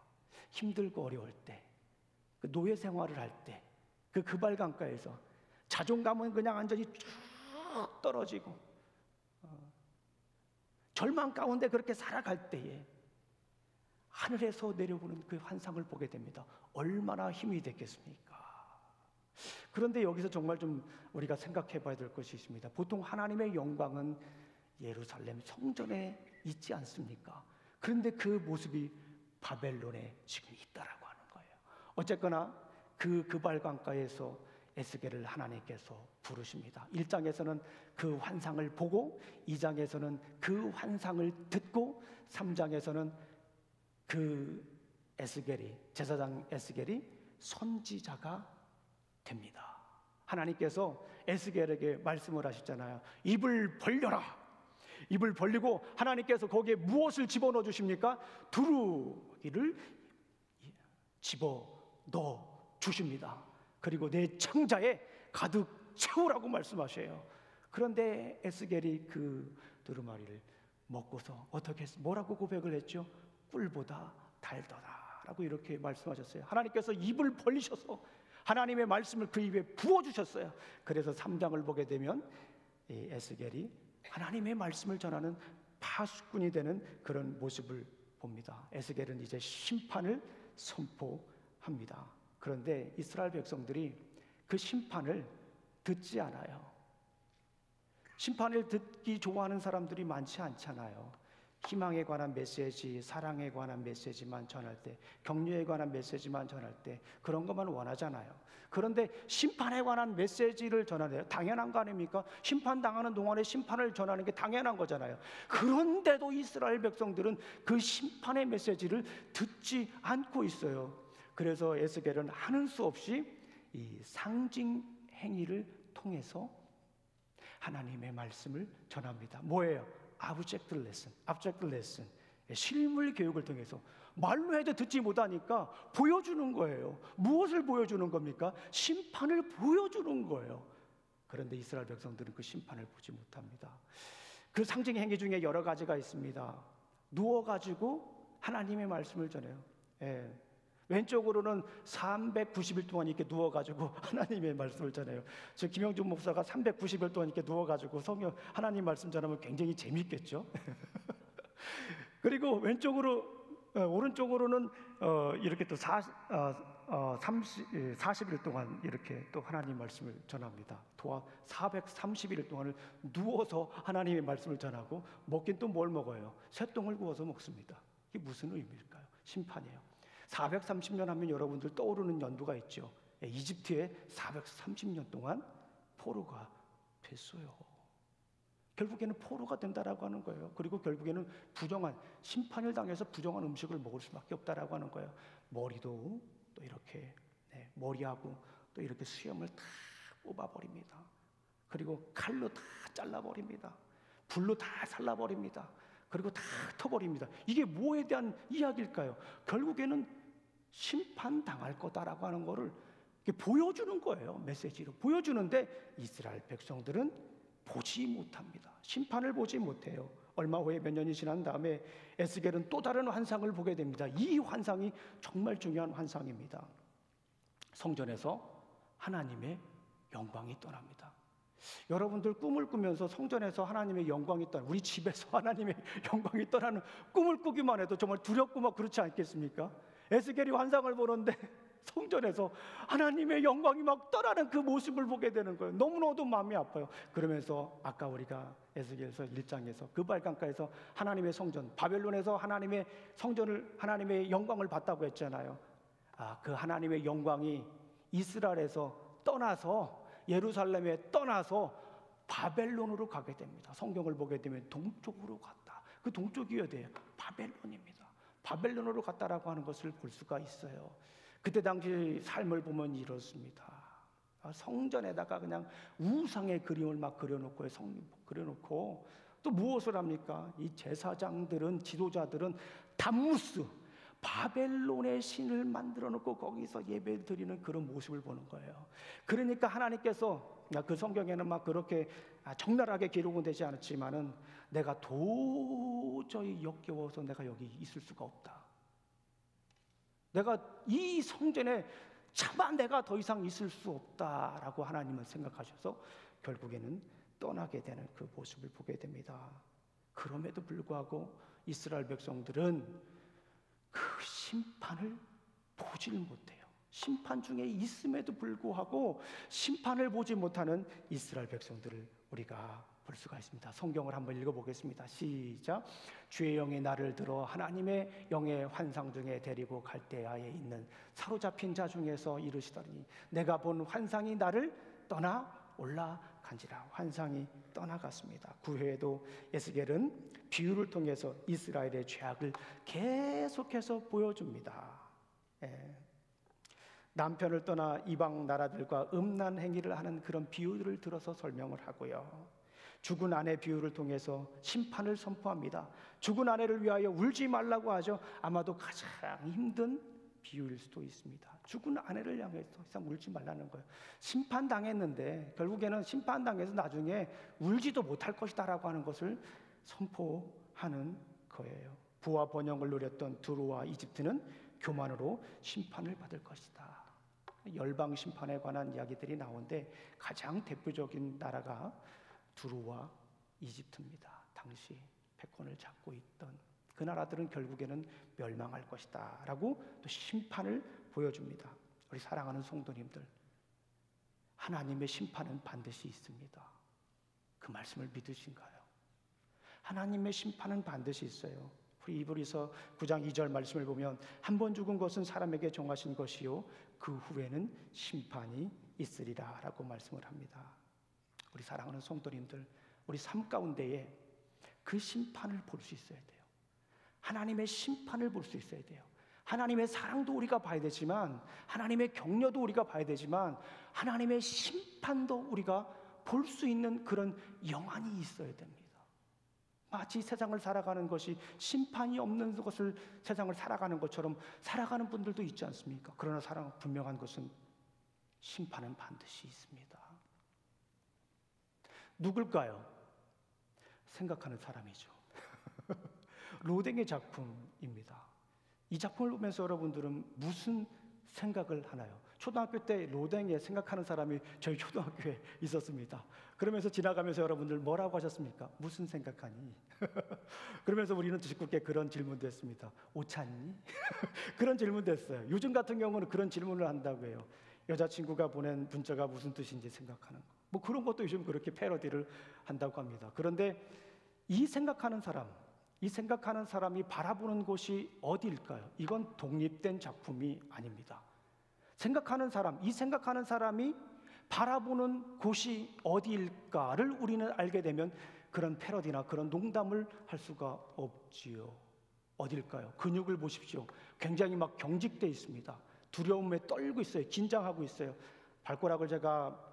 힘들고 어려울 때, 노예 생활을 할 때, 그발 강가에서 자존감은 그냥 완전히 쭉 떨어지고 절망 가운데 그렇게 살아갈 때에 하늘에서 내려오는 그 환상을 보게 됩니다. 얼마나 힘이 됐겠습니까? 그런데 여기서 정말 좀 우리가 생각해 봐야 될 것이 있습니다. 보통 하나님의 영광은 예루살렘 성전에 있지 않습니까? 그런데 그 모습이 바벨론에 지금 있다라고 하는 거예요. 어쨌거나 그발 강가에서 에스겔을 하나님께서 부르십니다. 1장에서는 그 환상을 보고, 2장에서는 그 환상을 듣고, 3장에서는 그 에스겔이, 제사장 에스겔이 선지자가 됩니다. 하나님께서 에스겔에게 말씀을 하셨잖아요. 입을 벌려라. 입을 벌리고 하나님께서 거기에 무엇을 집어넣어 주십니까? 두루기를 집어넣어 주십니다. 그리고 내 청자에 가득 채우라고 말씀하셔요. 그런데 에스겔이 그 두루마리를 먹고서 어떻게 뭐라고 고백을 했죠? 꿀보다 달더라라고 이렇게 말씀하셨어요. 하나님께서 입을 벌리셔서 하나님의 말씀을 그 입에 부어주셨어요. 그래서 3장을 보게 되면 이 에스겔이 하나님의 말씀을 전하는 파수꾼이 되는 그런 모습을 봅니다. 에스겔은 이제 심판을 선포합니다. 그런데 이스라엘 백성들이 그 심판을 듣지 않아요. 심판을 듣기 좋아하는 사람들이 많지 않잖아요. 희망에 관한 메시지, 사랑에 관한 메시지만 전할 때, 격려에 관한 메시지만 전할 때 그런 것만 원하잖아요. 그런데 심판에 관한 메시지를 전하네요. 당연한 거 아닙니까? 심판당하는 동안에 심판을 전하는 게 당연한 거잖아요. 그런데도 이스라엘 백성들은 그 심판의 메시지를 듣지 않고 있어요. 그래서 에스겔은 하는 수 없이 이 상징 행위를 통해서 하나님의 말씀을 전합니다. 뭐예요? object lesson, 실물 교육을 통해서 말로 해도 듣지 못하니까 보여주는 거예요. 무엇을 보여주는 겁니까? 심판을 보여주는 거예요. 그런데 이스라엘 백성들은 그 심판을 보지 못합니다. 그 상징 행위 중에 여러 가지가 있습니다. 누워가지고 하나님의 말씀을 전해요. 왼쪽으로는 390일 동안 이렇게 누워가지고 하나님의 말씀을 전해요. 저 김영준 목사가 390일 동안 이렇게 누워가지고 성경 하나님 말씀 전하면 굉장히 재밌겠죠. 그리고 오른쪽으로는 이렇게 또 40일 동안 이렇게 또 하나님 말씀을 전합니다. 430일 동안을 누워서 하나님의 말씀을 전하고 먹긴 또 뭘 먹어요? 새똥을 구워서 먹습니다. 이게 무슨 의미일까요? 심판이에요. 430년 하면 여러분들 떠오르는 연도가 있죠. 이집트에 430년 동안 포로가 됐어요. 결국에는 포로가 된다라고 하는 거예요. 그리고 결국에는 부정한 심판을 당해서 부정한 음식을 먹을 수밖에 없다라고 하는 거예요. 머리도 또 이렇게 머리하고 또 이렇게 수염을 다 뽑아버립니다. 그리고 칼로 다 잘라버립니다. 불로 다 살라버립니다. 그리고 다 흩어버립니다. 이게 뭐에 대한 이야기일까요? 결국에는 심판당할 거다라고 하는 거를 보여주는 거예요. 메시지로 보여주는데 이스라엘 백성들은 보지 못합니다. 심판을 보지 못해요. 얼마 후에 몇 년이 지난 다음에 에스겔은 또 다른 환상을 보게 됩니다. 이 환상이 정말 중요한 환상입니다. 성전에서 하나님의 영광이 떠납니다. 여러분들 꿈을 꾸면서 성전에서 하나님의 영광이 떠나, 우리 집에서 하나님의 영광이 떠나는 꿈을 꾸기만 해도 정말 두렵고 막 그렇지 않겠습니까? 에스겔이 환상을 보는데 성전에서 하나님의 영광이 막 떠나는 그 모습을 보게 되는 거예요. 너무너무 마음이 아파요. 그러면서 아까 우리가 에스겔서 1장에서 그 발강가에서 하나님의 성전, 바벨론에서 하나님의 성전을, 하나님의 영광을 봤다고 했잖아요. 그 하나님의 영광이 이스라엘에서 떠나서 예루살렘에 떠나서 바벨론으로 가게 됩니다. 성경을 보게 되면 동쪽으로 갔다. 그 동쪽이 어디예요? 바벨론입니다. 바벨론으로 갔다라고 하는 것을 볼 수가 있어요. 그때 당시 삶을 보면 이렇습니다. 성전에다가 그냥 우상의 그림을 막 그려놓고 그려놓고 또 무엇을 합니까? 이 제사장들은, 지도자들은 담무스, 바벨론의 신을 만들어 놓고 거기서 예배를 드리는 그런 모습을 보는 거예요. 그러니까 하나님께서 그 성경에는 막 그렇게 적나라하게 기록은 되지 않았지만은 내가 도저히 역겨워서 내가 여기 있을 수가 없다. 내가 이 성전에 차마 내가 더 이상 있을 수 없다라고 하나님은 생각하셔서 결국에는 떠나게 되는 그 모습을 보게 됩니다. 그럼에도 불구하고 이스라엘 백성들은 그 심판을 보질 못해요. 심판 중에 있음에도 불구하고 심판을 보지 못하는 이스라엘 백성들을 우리가 볼 수가 있습니다. 성경을 한번 읽어보겠습니다. 시작. 주의 영이 나를 들어 하나님의 영의 환상 중에 데리고 갈대아에 있는 사로잡힌 자 중에서 이르시더니 내가 본 환상이 나를 떠나 올라간지라. 환상이 떠나갔습니다. 구회에도 에스겔은 비유를 통해서 이스라엘의 죄악을 계속해서 보여줍니다. 남편을 떠나 이방 나라들과 음란 행위를 하는 그런 비유를 들어서 설명을 하고요. 죽은 아내 비유를 통해서 심판을 선포합니다. 죽은 아내를 위하여 울지 말라고 하죠. 아마도 가장 힘든 비유일 수도 있습니다. 죽은 아내를 향해서 더 이상 울지 말라는 거예요. 심판당했는데 결국에는 심판당해서 나중에 울지도 못할 것이다라고 하는 것을 선포하는 거예요. 부와 번영을 누렸던 두루와 이집트는 교만으로 심판을 받을 것이다. 열방 심판에 관한 이야기들이 나오는데 가장 대표적인 나라가 두루와 이집트입니다. 당시 패권을 잡고 있던 그 나라들은 결국에는 멸망할 것이다 라고 또 심판을 보여줍니다. 우리 사랑하는 성도님들, 하나님의 심판은 반드시 있습니다. 그 말씀을 믿으신가요? 하나님의 심판은 반드시 있어요. 우리 이브리서 9장 2절 말씀을 보면 한 번 죽은 것은 사람에게 정하신 것이요 그 후에는 심판이 있으리라 라고 말씀을 합니다. 우리 사랑하는 성도님들, 우리 삶 가운데에 그 심판을 볼 수 있어야 돼요. 하나님의 심판을 볼 수 있어야 돼요. 하나님의 사랑도 우리가 봐야 되지만 하나님의 격려도 우리가 봐야 되지만 하나님의 심판도 우리가 볼 수 있는 그런 영안이 있어야 됩니다. 마치 세상을 살아가는 것이 심판이 없는 것을 세상을 살아가는 것처럼 살아가는 분들도 있지 않습니까? 그러나 분명한 것은 심판은 반드시 있습니다. 누굴까요? 생각하는 사람이죠. 로댕의 작품입니다. 이 작품을 보면서 여러분들은 무슨 생각을 하나요? 초등학교 때 로댕에 생각하는 사람이 저희 초등학교에 있었습니다. 그러면서 지나가면서 여러분들 뭐라고 하셨습니까? 무슨 생각하니? 그러면서 우리는 짓궂게 그런 질문도 했습니다. 옷 찾니? 그런 질문도 했어요. 요즘 같은 경우는 그런 질문을 한다고 해요. 여자친구가 보낸 문자가 무슨 뜻인지 생각하는 거. 뭐 그런 것도 요즘 그렇게 패러디를 한다고 합니다. 그런데 이 생각하는 사람이 바라보는 곳이 어디일까요? 이건 독립된 작품이 아닙니다. 이 생각하는 사람이 바라보는 곳이 어디일까를 우리는 알게 되면 그런 패러디나 그런 농담을 할 수가 없지요. 어딜까요? 근육을 보십시오. 굉장히 막 경직되어 있습니다. 두려움에 떨고 있어요. 긴장하고 있어요. 발가락을 제가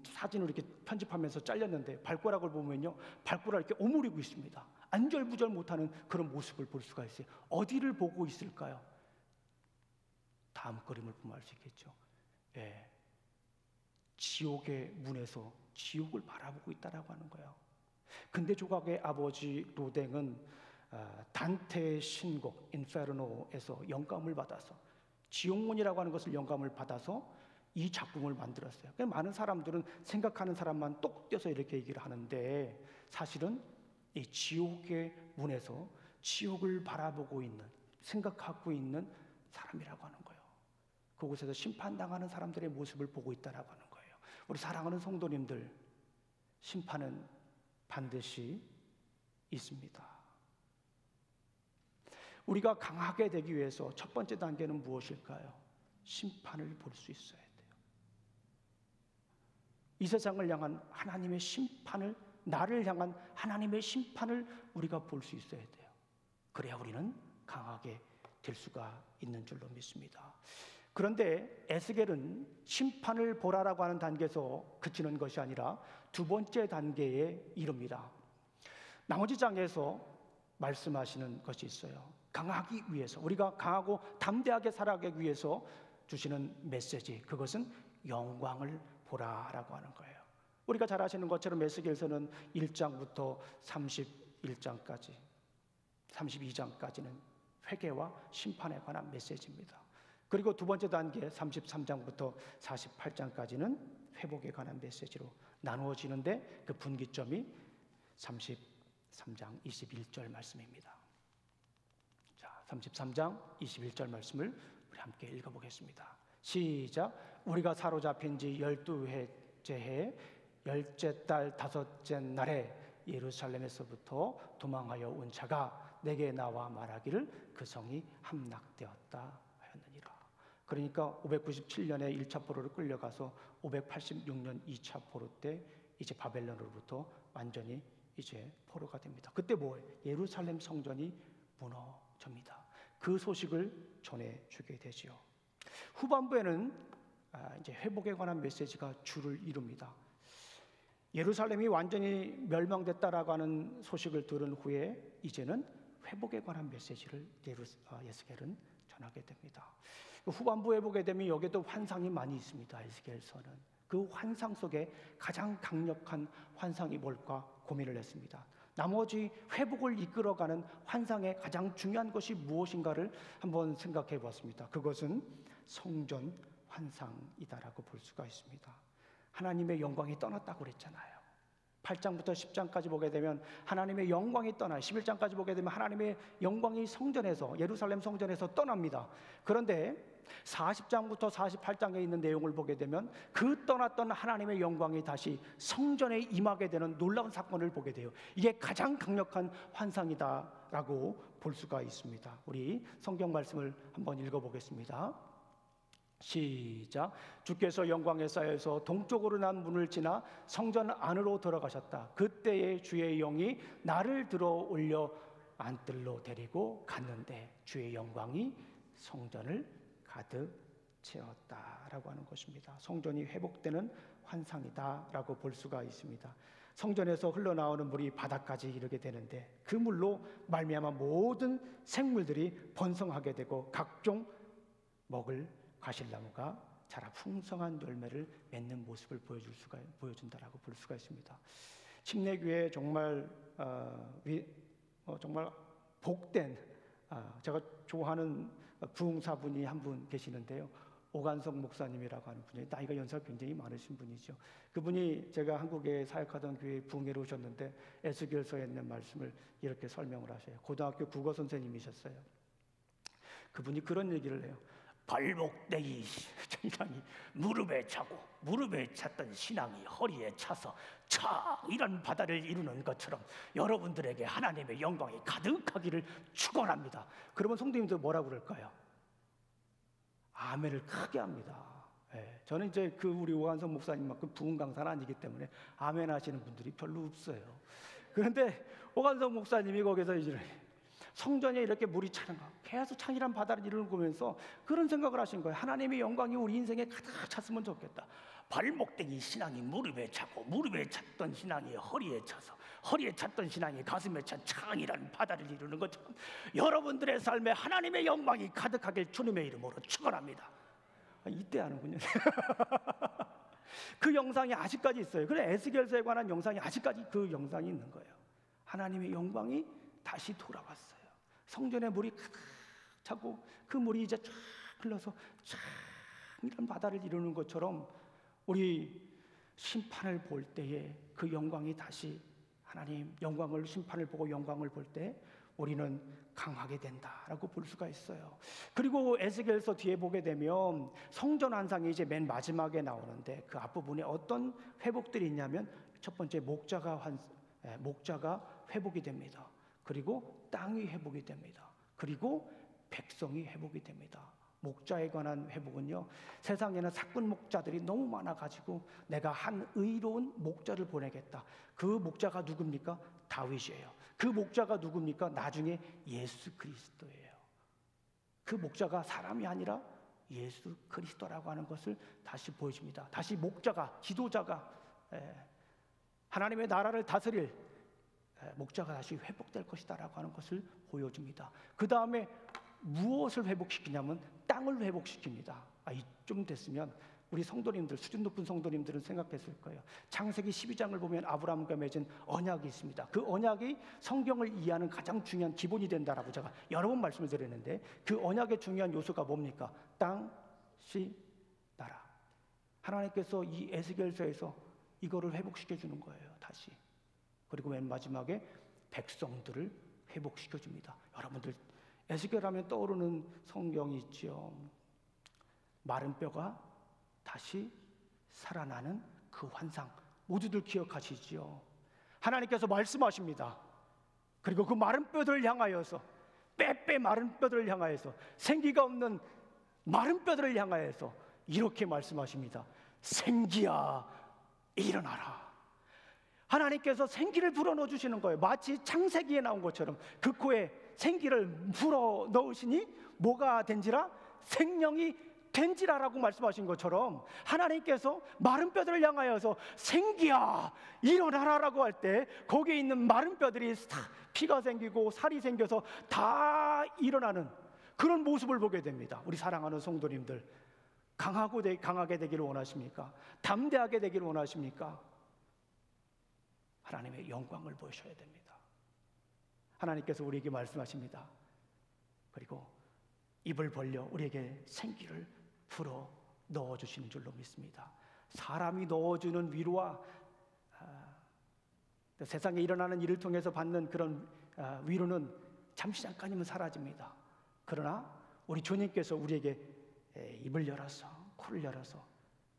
사진을 이렇게 편집하면서 잘렸는데 발가락을 보면요, 발가락을 이렇게 오므리고 있습니다. 안절부절 못하는 그런 모습을 볼 수가 있어요. 어디를 보고 있을까요? 다음 그림을 보면 알 수 있겠죠. 예, 지옥의 문에서 지옥을 바라보고 있다라고 하는 거예요. 근대 조각의 아버지 로댕은 단테의 신곡 인페르노에서 영감을 받아서, 지옥문이라고 하는 것을 영감을 받아서 이 작품을 만들었어요. 많은 사람들은 생각하는 사람만 똑 떼서 이렇게 얘기를 하는데, 사실은 이 지옥의 문에서 지옥을 바라보고 있는, 생각하고 있는 사람이라고 하는 거예요. 그곳에서 심판당하는 사람들의 모습을 보고 있다라고 하는 거예요. 우리 사랑하는 성도님들, 심판은 반드시 있습니다. 우리가 강하게 되기 위해서 첫 번째 단계는 무엇일까요? 심판을 볼 수 있어야 돼요. 이 세상을 향한 하나님의 심판을, 나를 향한 하나님의 심판을 우리가 볼 수 있어야 돼요. 그래야 우리는 강하게 될 수가 있는 줄로 믿습니다. 그런데 에스겔은 심판을 보라라고 하는 단계에서 그치는 것이 아니라 두 번째 단계에 이릅니다. 나머지 장에서 말씀하시는 것이 있어요. 강하기 위해서, 우리가 강하고 담대하게 살아가기 위해서 주시는 메시지, 그것은 영광을 보라라고 하는 거예요. 우리가 잘 아시는 것처럼 에스겔서는 1장부터 31장까지, 32장까지는 회개와 심판에 관한 메시지입니다. 그리고 두 번째 단계 33장부터 48장까지는 회복에 관한 메시지로 나누어지는데, 그 분기점이 33장 21절 말씀입니다. 자, 33장 21절 말씀을 우리 함께 읽어보겠습니다. 시작. 우리가 사로잡힌 지 12회째 해 10째 달 5째 날에 예루살렘에서부터 도망하여 온 자가 내게 나와 말하기를 그 성이 함락되었다 하였느니라. 그러니까 597년에 1차 포로를 끌려가서 586년 2차 포로 때 이제 바벨론으로부터 완전히 이제 포로가 됩니다. 그때 뭐예요? 예루살렘 성전이 무너집니다. 그 소식을 전해주게 되지요. 후반부에는 이제 회복에 관한 메시지가 주를 이룹니다. 예루살렘이 완전히 멸망됐다라고 하는 소식을 들은 후에 이제는 회복에 관한 메시지를 에스겔은 전하게 됩니다. 후반부에 보게 되면 여기에도 환상이 많이 있습니다. 에스겔서는 그 환상 속에 가장 강력한 환상이 뭘까 고민을 했습니다. 나머지 회복을 이끌어가는 환상의 가장 중요한 것이 무엇인가를 한번 생각해 보았습니다. 그것은 성전 환상이다라고 볼 수가 있습니다. 하나님의 영광이 떠났다고 그랬잖아요. 8장부터 10장까지 보게 되면 하나님의 영광이 떠나, 11장까지 보게 되면 하나님의 영광이 성전에서, 예루살렘 성전에서 떠납니다. 그런데 40장부터 48장에 있는 내용을 보게 되면 그 떠났던 하나님의 영광이 다시 성전에 임하게 되는 놀라운 사건을 보게 돼요. 이게 가장 강력한 환상이다라고 볼 수가 있습니다. 우리 성경 말씀을 한번 읽어보겠습니다. 시작. 주께서 영광의 사이에서 동쪽으로 난 문을 지나 성전 안으로 들어가셨다. 그때에 주의 영이 나를 들어 올려 안뜰로 데리고 갔는데 주의 영광이 성전을 가득 채웠다라고 하는 것입니다. 성전이 회복되는 환상이다라고 볼 수가 있습니다. 성전에서 흘러나오는 물이 바다까지 이르게 되는데 그 물로 말미암아 모든 생물들이 번성하게 되고 각종 먹을 과실나무가 자라 풍성한 열매를 맺는 모습을 보여준다라고 볼 수가 있습니다. 침례교회 정말 정말 복된, 제가 좋아하는 부흥사분이 한 분 계시는데요. 오간석 목사님이라고 하는 분이 나이가 연세가 굉장히 많으신 분이죠. 그분이 제가 한국에 사역하던 교회에 부흥회로 오셨는데 에스겔서에 있는 말씀을 이렇게 설명을 하셔요. 고등학교 국어 선생님이셨어요. 그분이 그런 얘기를 해요. 발목대기 신앙이 무릎에 차고 무릎에 찼던 신앙이 허리에 차서 이런 바다를 이루는 것처럼 여러분들에게 하나님의 영광이 가득하기를 축원합니다. 그러면 성도님들 뭐라고 그럴까요? 아멘을 크게 합니다. 예, 저는 이제 그 우리 오한성 목사님만큼 부흥 강사는 아니기 때문에 아멘 하시는 분들이 별로 없어요. 그런데 오한성 목사님이 거기서 이제 성전에 이렇게 물이 차는 거, 계속 찬이란 바다를 이루면서 그런 생각을 하신 거예요. 하나님의 영광이 우리 인생에 가득 찼으면 좋겠다. 발목대기 신앙이 무릎에 차고, 무릎에 찼던 신앙이 허리에 차서, 허리에 찼던 신앙이 가슴에 찬 창이라는 바다를 이루는 것처럼 여러분들의 삶에 하나님의 영광이 가득하길 주님의 이름으로 축원합니다. 이때 하는군요. 그 영상이 아직까지 있어요. 그래, 에스겔서에 관한 영상이 아직까지 그 영상이 있는 거예요. 하나님의 영광이 다시 돌아왔어요. 성전에 물이 가득 차고 그 물이 이제 쫙 흘러서 쫙 이런 바다를 이루는 것처럼 우리 심판을 볼 때에 그 영광이 다시, 하나님 영광을, 심판을 보고 영광을 볼 때 우리는 강하게 된다라고 볼 수가 있어요. 그리고 에스겔서 뒤에 보게 되면 성전 환상이 이제 맨 마지막에 나오는데 그 앞부분에 어떤 회복들이 있냐면 첫 번째 목자가 회복이 됩니다. 그리고 땅이 회복이 됩니다. 그리고 백성이 회복이 됩니다. 목자에 관한 회복은요, 세상에는 사꾼 목자들이 너무 많아가지고 내가 한 의로운 목자를 보내겠다. 그 목자가 누굽니까? 다윗이에요. 그 목자가 누굽니까? 나중에 예수 그리스도예요. 그 목자가 사람이 아니라 예수 그리스도라고 하는 것을 다시 보여줍니다. 다시 목자가, 지도자가, 하나님의 나라를 다스릴 목자가 다시 회복될 것이다라고 하는 것을 보여줍니다. 그 다음에 무엇을 회복시키냐면 땅을 회복시킵니다. 이쯤 됐으면 우리 성도님들, 수준 높은 성도님들은 생각했을 거예요. 창세기 12장을 보면 아브라함과 맺은 언약이 있습니다. 그 언약이 성경을 이해하는 가장 중요한 기본이 된다라고 제가 여러 번 말씀을 드렸는데 그 언약의 중요한 요소가 뭡니까? 땅, 시, 나라. 하나님께서 이 에스겔서에서 이거를 회복시켜 주는 거예요. 다시. 그리고 맨 마지막에 백성들을 회복시켜 줍니다. 여러분들 에스겔 하면 떠오르는 성경이 있죠. 마른 뼈가 다시 살아나는 그 환상, 모두들 기억하시지요. 하나님께서 말씀하십니다. 그리고 그 마른 뼈들을 향하여서, 빼빼 마른 뼈들을 향하여서, 생기가 없는 마른 뼈들을 향하여서 이렇게 말씀하십니다. 생기야 일어나라. 하나님께서 생기를 불어넣어 주시는 거예요. 마치 창세기에 나온 것처럼 그 코에 생기를 불어 넣으시니 뭐가 된지라? 생명이 된지라라고 말씀하신 것처럼 하나님께서 마른 뼈들을 향하여서 생기야 일어나라라고 할 때 거기에 있는 마른 뼈들이 피가 생기고 살이 생겨서 다 일어나는 그런 모습을 보게 됩니다. 우리 사랑하는 성도님들, 강하게 되기를 원하십니까? 담대하게 되기를 원하십니까? 하나님의 영광을 보셔야 됩니다. 하나님께서 우리에게 말씀하십니다. 그리고 입을 벌려 우리에게 생기를 불어 넣어주시는 줄로 믿습니다. 사람이 넣어주는 위로와 세상에 일어나는 일을 통해서 받는 그런 위로는 잠시 잠깐이면 사라집니다. 그러나 우리 주님께서 우리에게 입을 열어서, 코를 열어서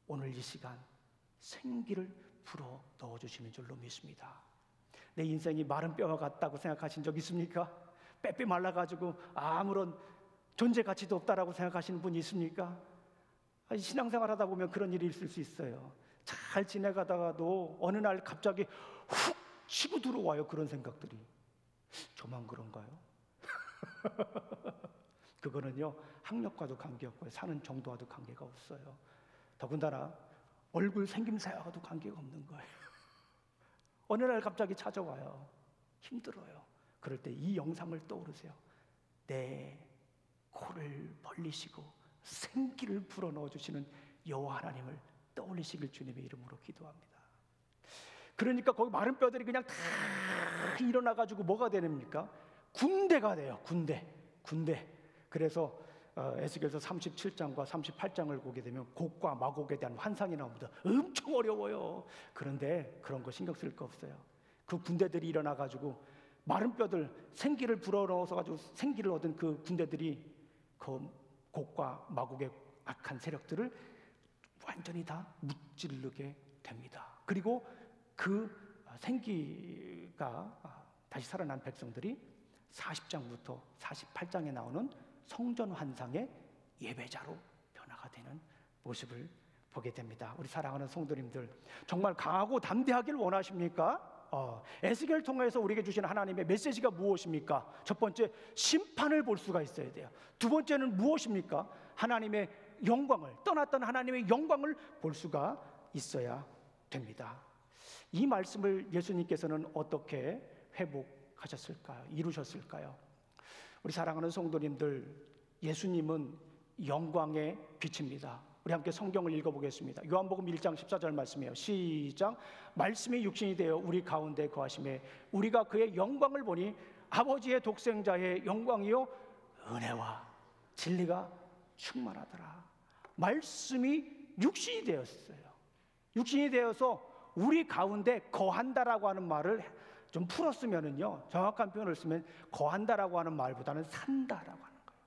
오늘 이 시간 생기를 불어 넣어주시는 줄로 믿습니다. 내 인생이 마른 뼈와 같다고 생각하신 적 있습니까? 빼빼 말라가지고 아무런 존재 가치도 없다라고 생각하시는 분이 있습니까? 신앙생활 하다 보면 그런 일이 있을 수 있어요. 잘 지내가다가도 어느 날 갑자기 훅 치고 들어와요. 그런 생각들이. 저만 그런가요? 그거는요, 학력과도 관계없고요, 사는 정도와도 관계가 없어요. 더군다나 얼굴 생김새와도 관계가 없는 거예요. 어느 날 갑자기 찾아와요. 힘들어요. 그럴 때 이 영상을 떠오르세요. 내 코를 벌리시고 생기를 불어넣어 주시는 여호와 하나님을 떠올리시길 주님의 이름으로 기도합니다. 그러니까 거기 마른 뼈들이 그냥 다 일어나가지고 뭐가 되십니까? 군대가 돼요. 군대. 그래서 에스겔서 37장과 38장을 보게 되면 곡과 마곡에 대한 환상이 나옵니다. 엄청 어려워요. 그런데 그런 거 신경 쓸 거 없어요. 그 군대들이 일어나가지고 마른 뼈들, 생기를 불어넣어서 가지고 생기를 얻은 그 군대들이 그 곡과 마곡의 악한 세력들을 완전히 다 무찌르게 됩니다. 그리고 그 생기가 다시 살아난 백성들이 40장부터 48장에 나오는 성전 환상의 예배자로 변화가 되는 모습을 보게 됩니다. 우리 사랑하는 성도님들, 정말 강하고 담대하길 원하십니까? 에스겔을 통해서 우리에게 주신 하나님의 메시지가 무엇입니까? 첫 번째, 심판을 볼 수가 있어야 돼요. 두 번째는 무엇입니까? 하나님의 영광을, 떠났던 하나님의 영광을 볼 수가 있어야 됩니다. 이 말씀을 예수님께서는 어떻게 회복하셨을까요? 이루셨을까요? 우리 사랑하는 성도님들, 예수님은 영광의 빛입니다. 우리 함께 성경을 읽어보겠습니다. 요한복음 1장 14절 말씀이에요. 시작. 말씀이 육신이 되어 우리 가운데 거하심에 우리가 그의 영광을 보니 아버지의 독생자의 영광이요 은혜와 진리가 충만하더라. 말씀이 육신이 되었어요. 육신이 되어서 우리 가운데 거한다라고 하는 말을 좀 풀었으면은요, 정확한 표현을 쓰면 거한다라고 하는 말보다는 산다라고 하는 거예요.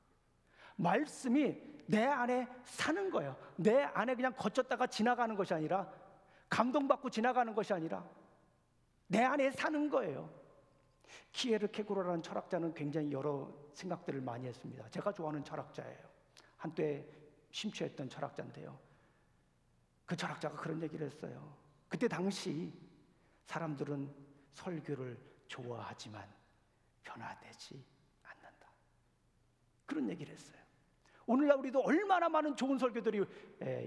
말씀이 내 안에 사는 거예요. 내 안에 그냥 거쳤다가 지나가는 것이 아니라, 감동받고 지나가는 것이 아니라 내 안에 사는 거예요. 키에르케고르라는 철학자는 굉장히 여러 생각들을 많이 했습니다. 제가 좋아하는 철학자예요. 한때 심취했던 철학자인데요, 그 철학자가 그런 얘기를 했어요. 그때 당시 사람들은 설교를 좋아하지만 변화되지 않는다, 그런 얘기를 했어요. 오늘날 우리도 얼마나 많은 좋은 설교들이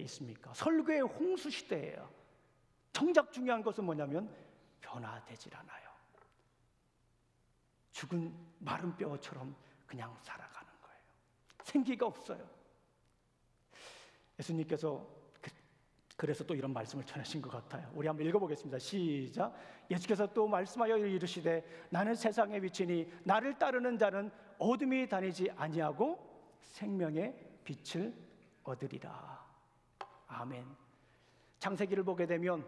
있습니까? 설교의 홍수 시대예요. 정작 중요한 것은 뭐냐면 변화되질 않아요. 죽은 마른 뼈처럼 그냥 살아가는 거예요. 생기가 없어요. 예수님께서 그래서 또 이런 말씀을 전하신 것 같아요. 우리 한번 읽어보겠습니다. 시작. 예수께서 또 말씀하여 이르시되 나는 세상의 빛이니 나를 따르는 자는 어둠이 다니지 아니하고 생명의 빛을 얻으리라. 아멘. 창세기를 보게 되면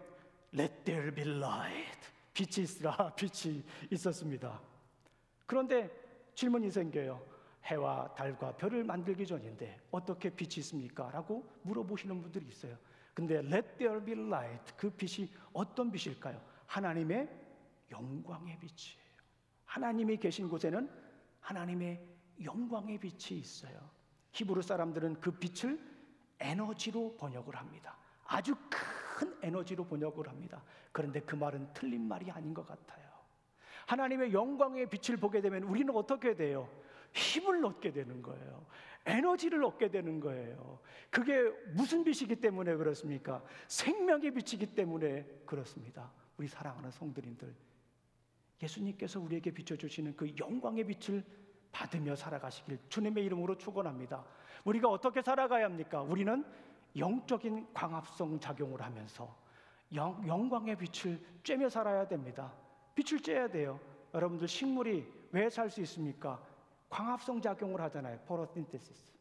Let there be light, 빛이 있으라, 빛이 있었습니다. 그런데 질문이 생겨요. 해와 달과 별을 만들기 전인데 어떻게 빛이 있습니까? 라고 물어보시는 분들이 있어요. 근데 Let there be light, 그 빛이 어떤 빛일까요? 하나님의 영광의 빛이에요. 하나님이 계신 곳에는 하나님의 영광의 빛이 있어요. 히브리 사람들은 그 빛을 에너지로 번역을 합니다. 아주 큰 에너지로 번역을 합니다. 그런데 그 말은 틀린 말이 아닌 것 같아요. 하나님의 영광의 빛을 보게 되면 우리는 어떻게 돼요? 힘을 얻게 되는 거예요. 에너지를 얻게 되는 거예요. 그게 무슨 빛이기 때문에 그렇습니까? 생명의 빛이기 때문에 그렇습니다. 우리 사랑하는 성도님들, 예수님께서 우리에게 비춰주시는 그 영광의 빛을 받으며 살아가시길 주님의 이름으로 축원합니다. 우리가 어떻게 살아가야 합니까? 우리는 영적인 광합성 작용을 하면서 영광의 빛을 쬐며 살아야 됩니다. 빛을 쬐야 돼요. 여러분들, 식물이 왜 살 수 있습니까? 광합성 작용을 하잖아요. 포토신테시스.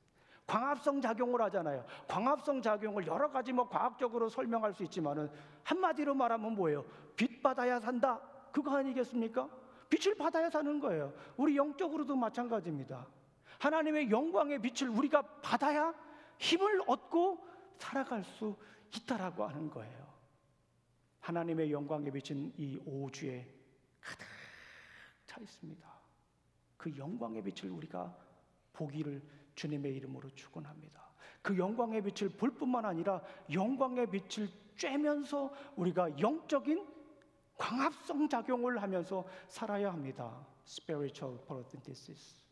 광합성 작용을 하잖아요. 광합성 작용을 여러 가지 과학적으로 설명할 수 있지만은 한마디로 말하면 뭐예요? 빛 받아야 산다, 그거 아니겠습니까? 빛을 받아야 사는 거예요. 우리 영적으로도 마찬가지입니다. 하나님의 영광의 빛을 우리가 받아야 힘을 얻고 살아갈 수 있다라고 하는 거예요. 하나님의 영광의 빛은 이 오주에 가득 차 있습니다. 그 영광의 빛을 우리가 보기를 주님의 이름으로 축원합니다. 그 영광의 빛을 볼 뿐만 아니라 영광의 빛을 쬐면서 우리가 영적인 광합성 작용을 하면서 살아야 합니다. Spiritual photosynthesis.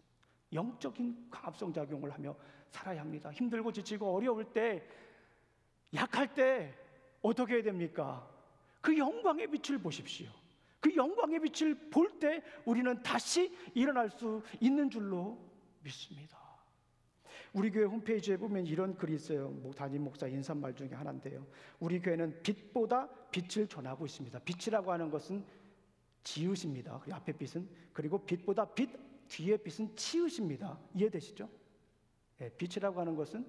영적인 광합성 작용을 하며 살아야 합니다. 힘들고 지치고 어려울 때, 약할 때 어떻게 해야 됩니까? 그 영광의 빛을 보십시오. 그 영광의 빛을 볼 때 우리는 다시 일어날 수 있는 줄로 믿습니다. 우리 교회 홈페이지에 보면 이런 글이 있어요. 담임 목사 인사말 중에 하나인데요, 우리 교회는 빛보다 빛을 전하고 있습니다. 빛이라고 하는 것은 지읒입니다. 그리고 앞에 빛은, 그리고 빛보다 빛, 뒤에 빛은 치읓입니다. 이해되시죠? 빛이라고 하는 것은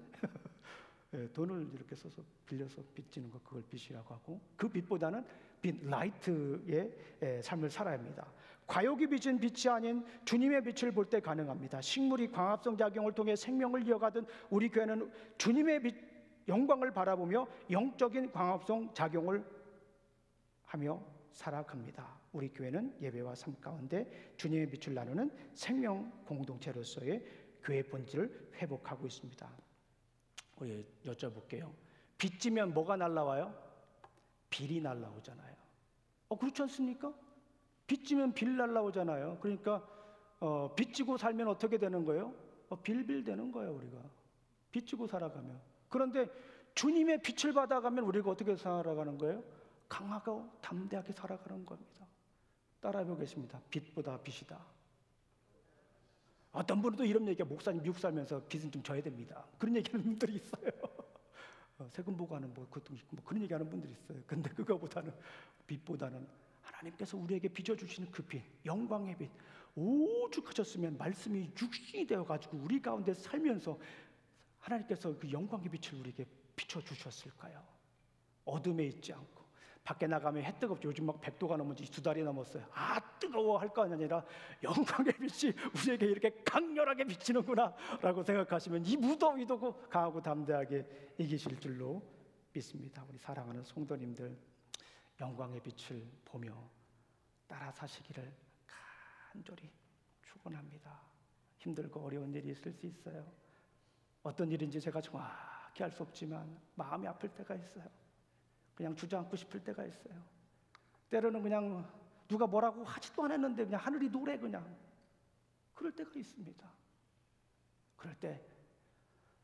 돈을 이렇게 써서 빌려서 빚지는 것, 그걸 빛이라고 하고, 그 빛보다는 빛, 라이트의 삶을 살아야 합니다. 과욕이 빚은 빛이 아닌 주님의 빛을 볼 때 가능합니다. 식물이 광합성 작용을 통해 생명을 이어가던 우리 교회는 주님의 빛, 영광을 바라보며 영적인 광합성 작용을 하며 살아갑니다. 우리 교회는 예배와 삶 가운데 주님의 빛을 나누는 생명 공동체로서의 교회 본질을 회복하고 있습니다. 우리 여쭤볼게요. 빚지면 뭐가 날라와요? 빌이 날라오잖아요. 그렇지 않습니까? 빚지면 빌 날라오잖아요. 그러니까 빚지고 살면 어떻게 되는 거예요? 빌빌 되는 거예요. 우리가 빚지고 살아가면. 그런데 주님의 빛을 받아가면 우리가 어떻게 살아가는 거예요? 강하고 담대하게 살아가는 겁니다. 따라해 보겠습니다. 빛보다 빛이다. 어떤 분은 또 이런 얘기가, 목사님 미국 살면서 빚은 좀 져야 됩니다, 그런 얘기하는 분들이 있어요. 세금 보고하는 그런 얘기하는 분들이 있어요. 근데 그거보다는, 빛보다는 하나님께서 우리에게 빚어주시는 그 빛, 영광의 빛, 오죽하셨으면 말씀이 육신이 되어가지고 우리 가운데 살면서 하나님께서 그 영광의 빛을 우리에게 비춰주셨을까요? 어둠에 있지 않고, 밖에 나가면 해 뜨겁죠. 요즘 막 100도가 넘은지 2달이 넘었어요. 뜨거워 할 거 아니라 영광의 빛이 우리에게 이렇게 강렬하게 비치는구나 라고 생각하시면 이 무더위도 강하고 담대하게 이기실 줄로 믿습니다. 우리 사랑하는 성도님들, 영광의 빛을 보며 따라 사시기를 간절히 축원합니다. 힘들고 어려운 일이 있을 수 있어요. 어떤 일인지 제가 정확히 알 수 없지만 마음이 아플 때가 있어요. 그냥 주저앉고 싶을 때가 있어요. 때로는 그냥 누가 뭐라고 하지도 않았는데 그냥 하늘이 노래, 그냥 그럴 때가 있습니다. 그럴 때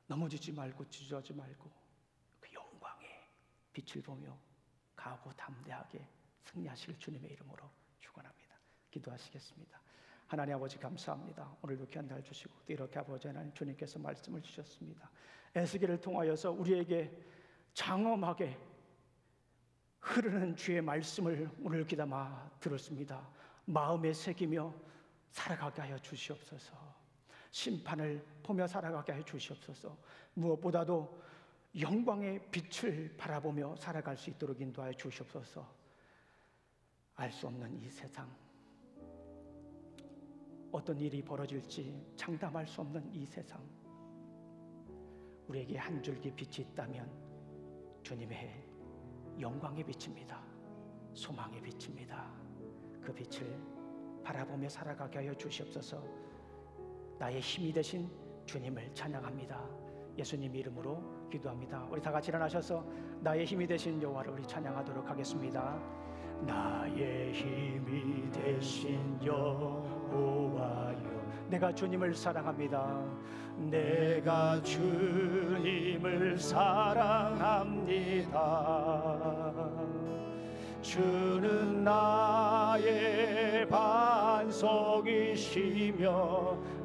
넘어지지 말고 주저하지 말고 그 영광의 빛을 보며 강하고 담대하게 승리하실 주님의 이름으로 축원합니다. 기도하시겠습니다. 하나님 아버지, 감사합니다. 오늘 이렇게 한 날 주시고 또 이렇게 아버지 하나님 주님께서 말씀을 주셨습니다. 에스겔을 통하여서 우리에게 장엄하게 흐르는 주의 말씀을 오늘 귀담아 들었습니다. 마음에 새기며 살아가게 하여 주시옵소서. 심판을 보며 살아가게 하여 주시옵소서. 무엇보다도 영광의 빛을 바라보며 살아갈 수 있도록 인도하여 주시옵소서. 알 수 없는 이 세상, 어떤 일이 벌어질지 장담할 수 없는 이 세상, 우리에게 한 줄기 빛이 있다면 주님의 영광의 빛입니다. 소망의 빛입니다. 그 빛을 바라보며 살아가게 하여 주시옵소서. 나의 힘이 되신 주님을 찬양합니다. 예수님 이름으로 기도합니다. 우리 다 같이 일어나셔서 나의 힘이 되신 여호와를 우리 찬양하도록 하겠습니다. 나의 힘이 되신 여호와여, 내가 주님을 사랑합니다. 내가 주님을 사랑합니다. 주는 나의 반석이시며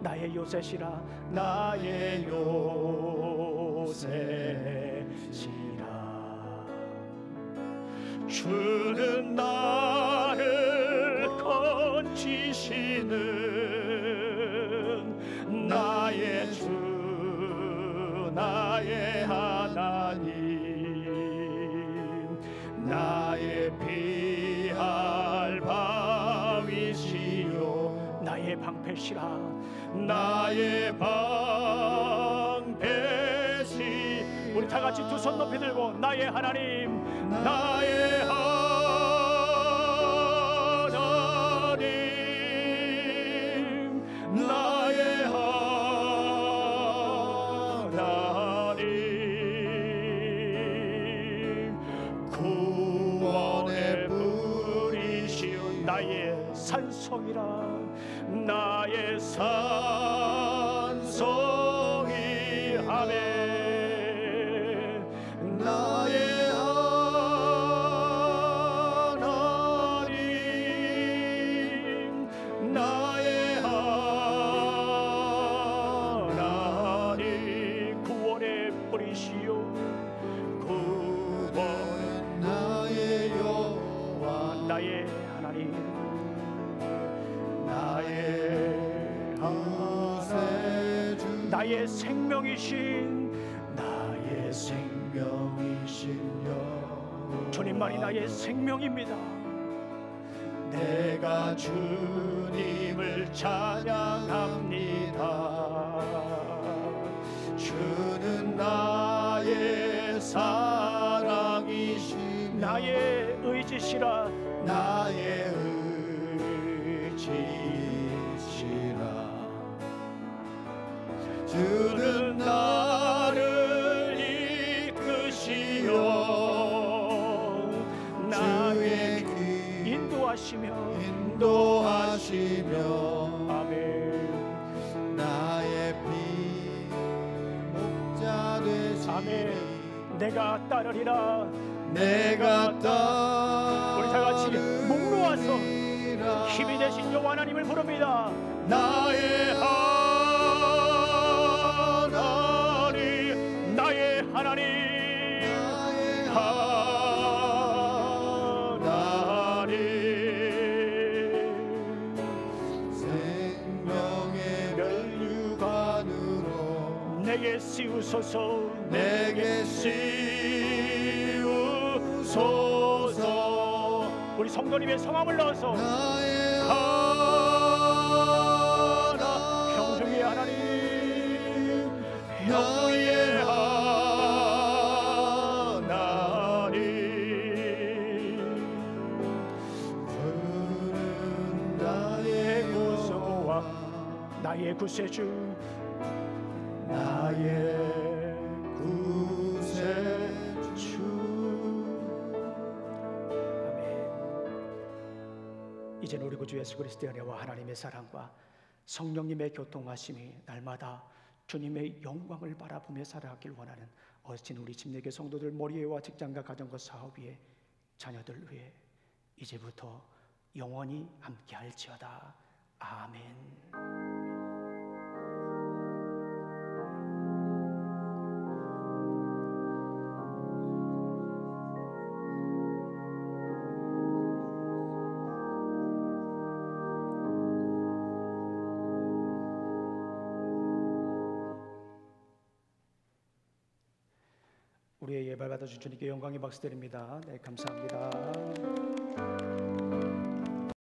나의 요새시라, 나의 요새시라. 주는 나를 건지시는 나의 주, 나의 하나님, 나의 피할 바위시요, 나의 방패시라, 나의 방패시. 우리 다 같이 두 손 높이 들고 나의 하나님, 나의 하나님, 나의 하나님, 구원의 뿌리시오, 나의 산성이라, 나의 산성이 아멘. 나의 하나님, 나의 하나님, 구원의 뿌리시오, 구원은 나의 여호와, 나의 하나님, 나의 구세주, 나의 생명이신, 나의 생명이신 여호와, 주님만이 나의 생명입니다. 내가 주님을 찬양합니다. 주는 나의 사랑이시며 나의 의지시라, 나의 의지시라. 주는 나를 이끄시오, 인도하시며 아멘. 나의 피 목자 되시니 아멘. 내가 따르리라. 내가 우리 다 같이 목 놓아서 따르리라. 힘이 되신 여호와 하나님을 부릅니다. 나의 하나님 나의 하나님, 나의 하나님. 생명의 멸류관으로 내게 씌우소서. 내게 씌우소서. 우리 성도님의 성함을 넣어서 나의 평중의 하나님, 나의 하나님. 주는 나의 구소와 나의 구세주, 나의 구세주. 아멘. 이제는 우리 구주 예수 그리스도의 은혜와 하나님의 사랑과 성령님의 교통하심이 날마다 주님의 영광을 바라보며 살아가길 원하는 어르신 우리 집내교 성도들 머리에와 직장과 가정과 사업 위에 자녀들 위해 이제부터 영원히 함께할지어다. 아멘. 우리의 예발 받아준 주님께 영광의 박수 드립니다. 네, 감사합니다.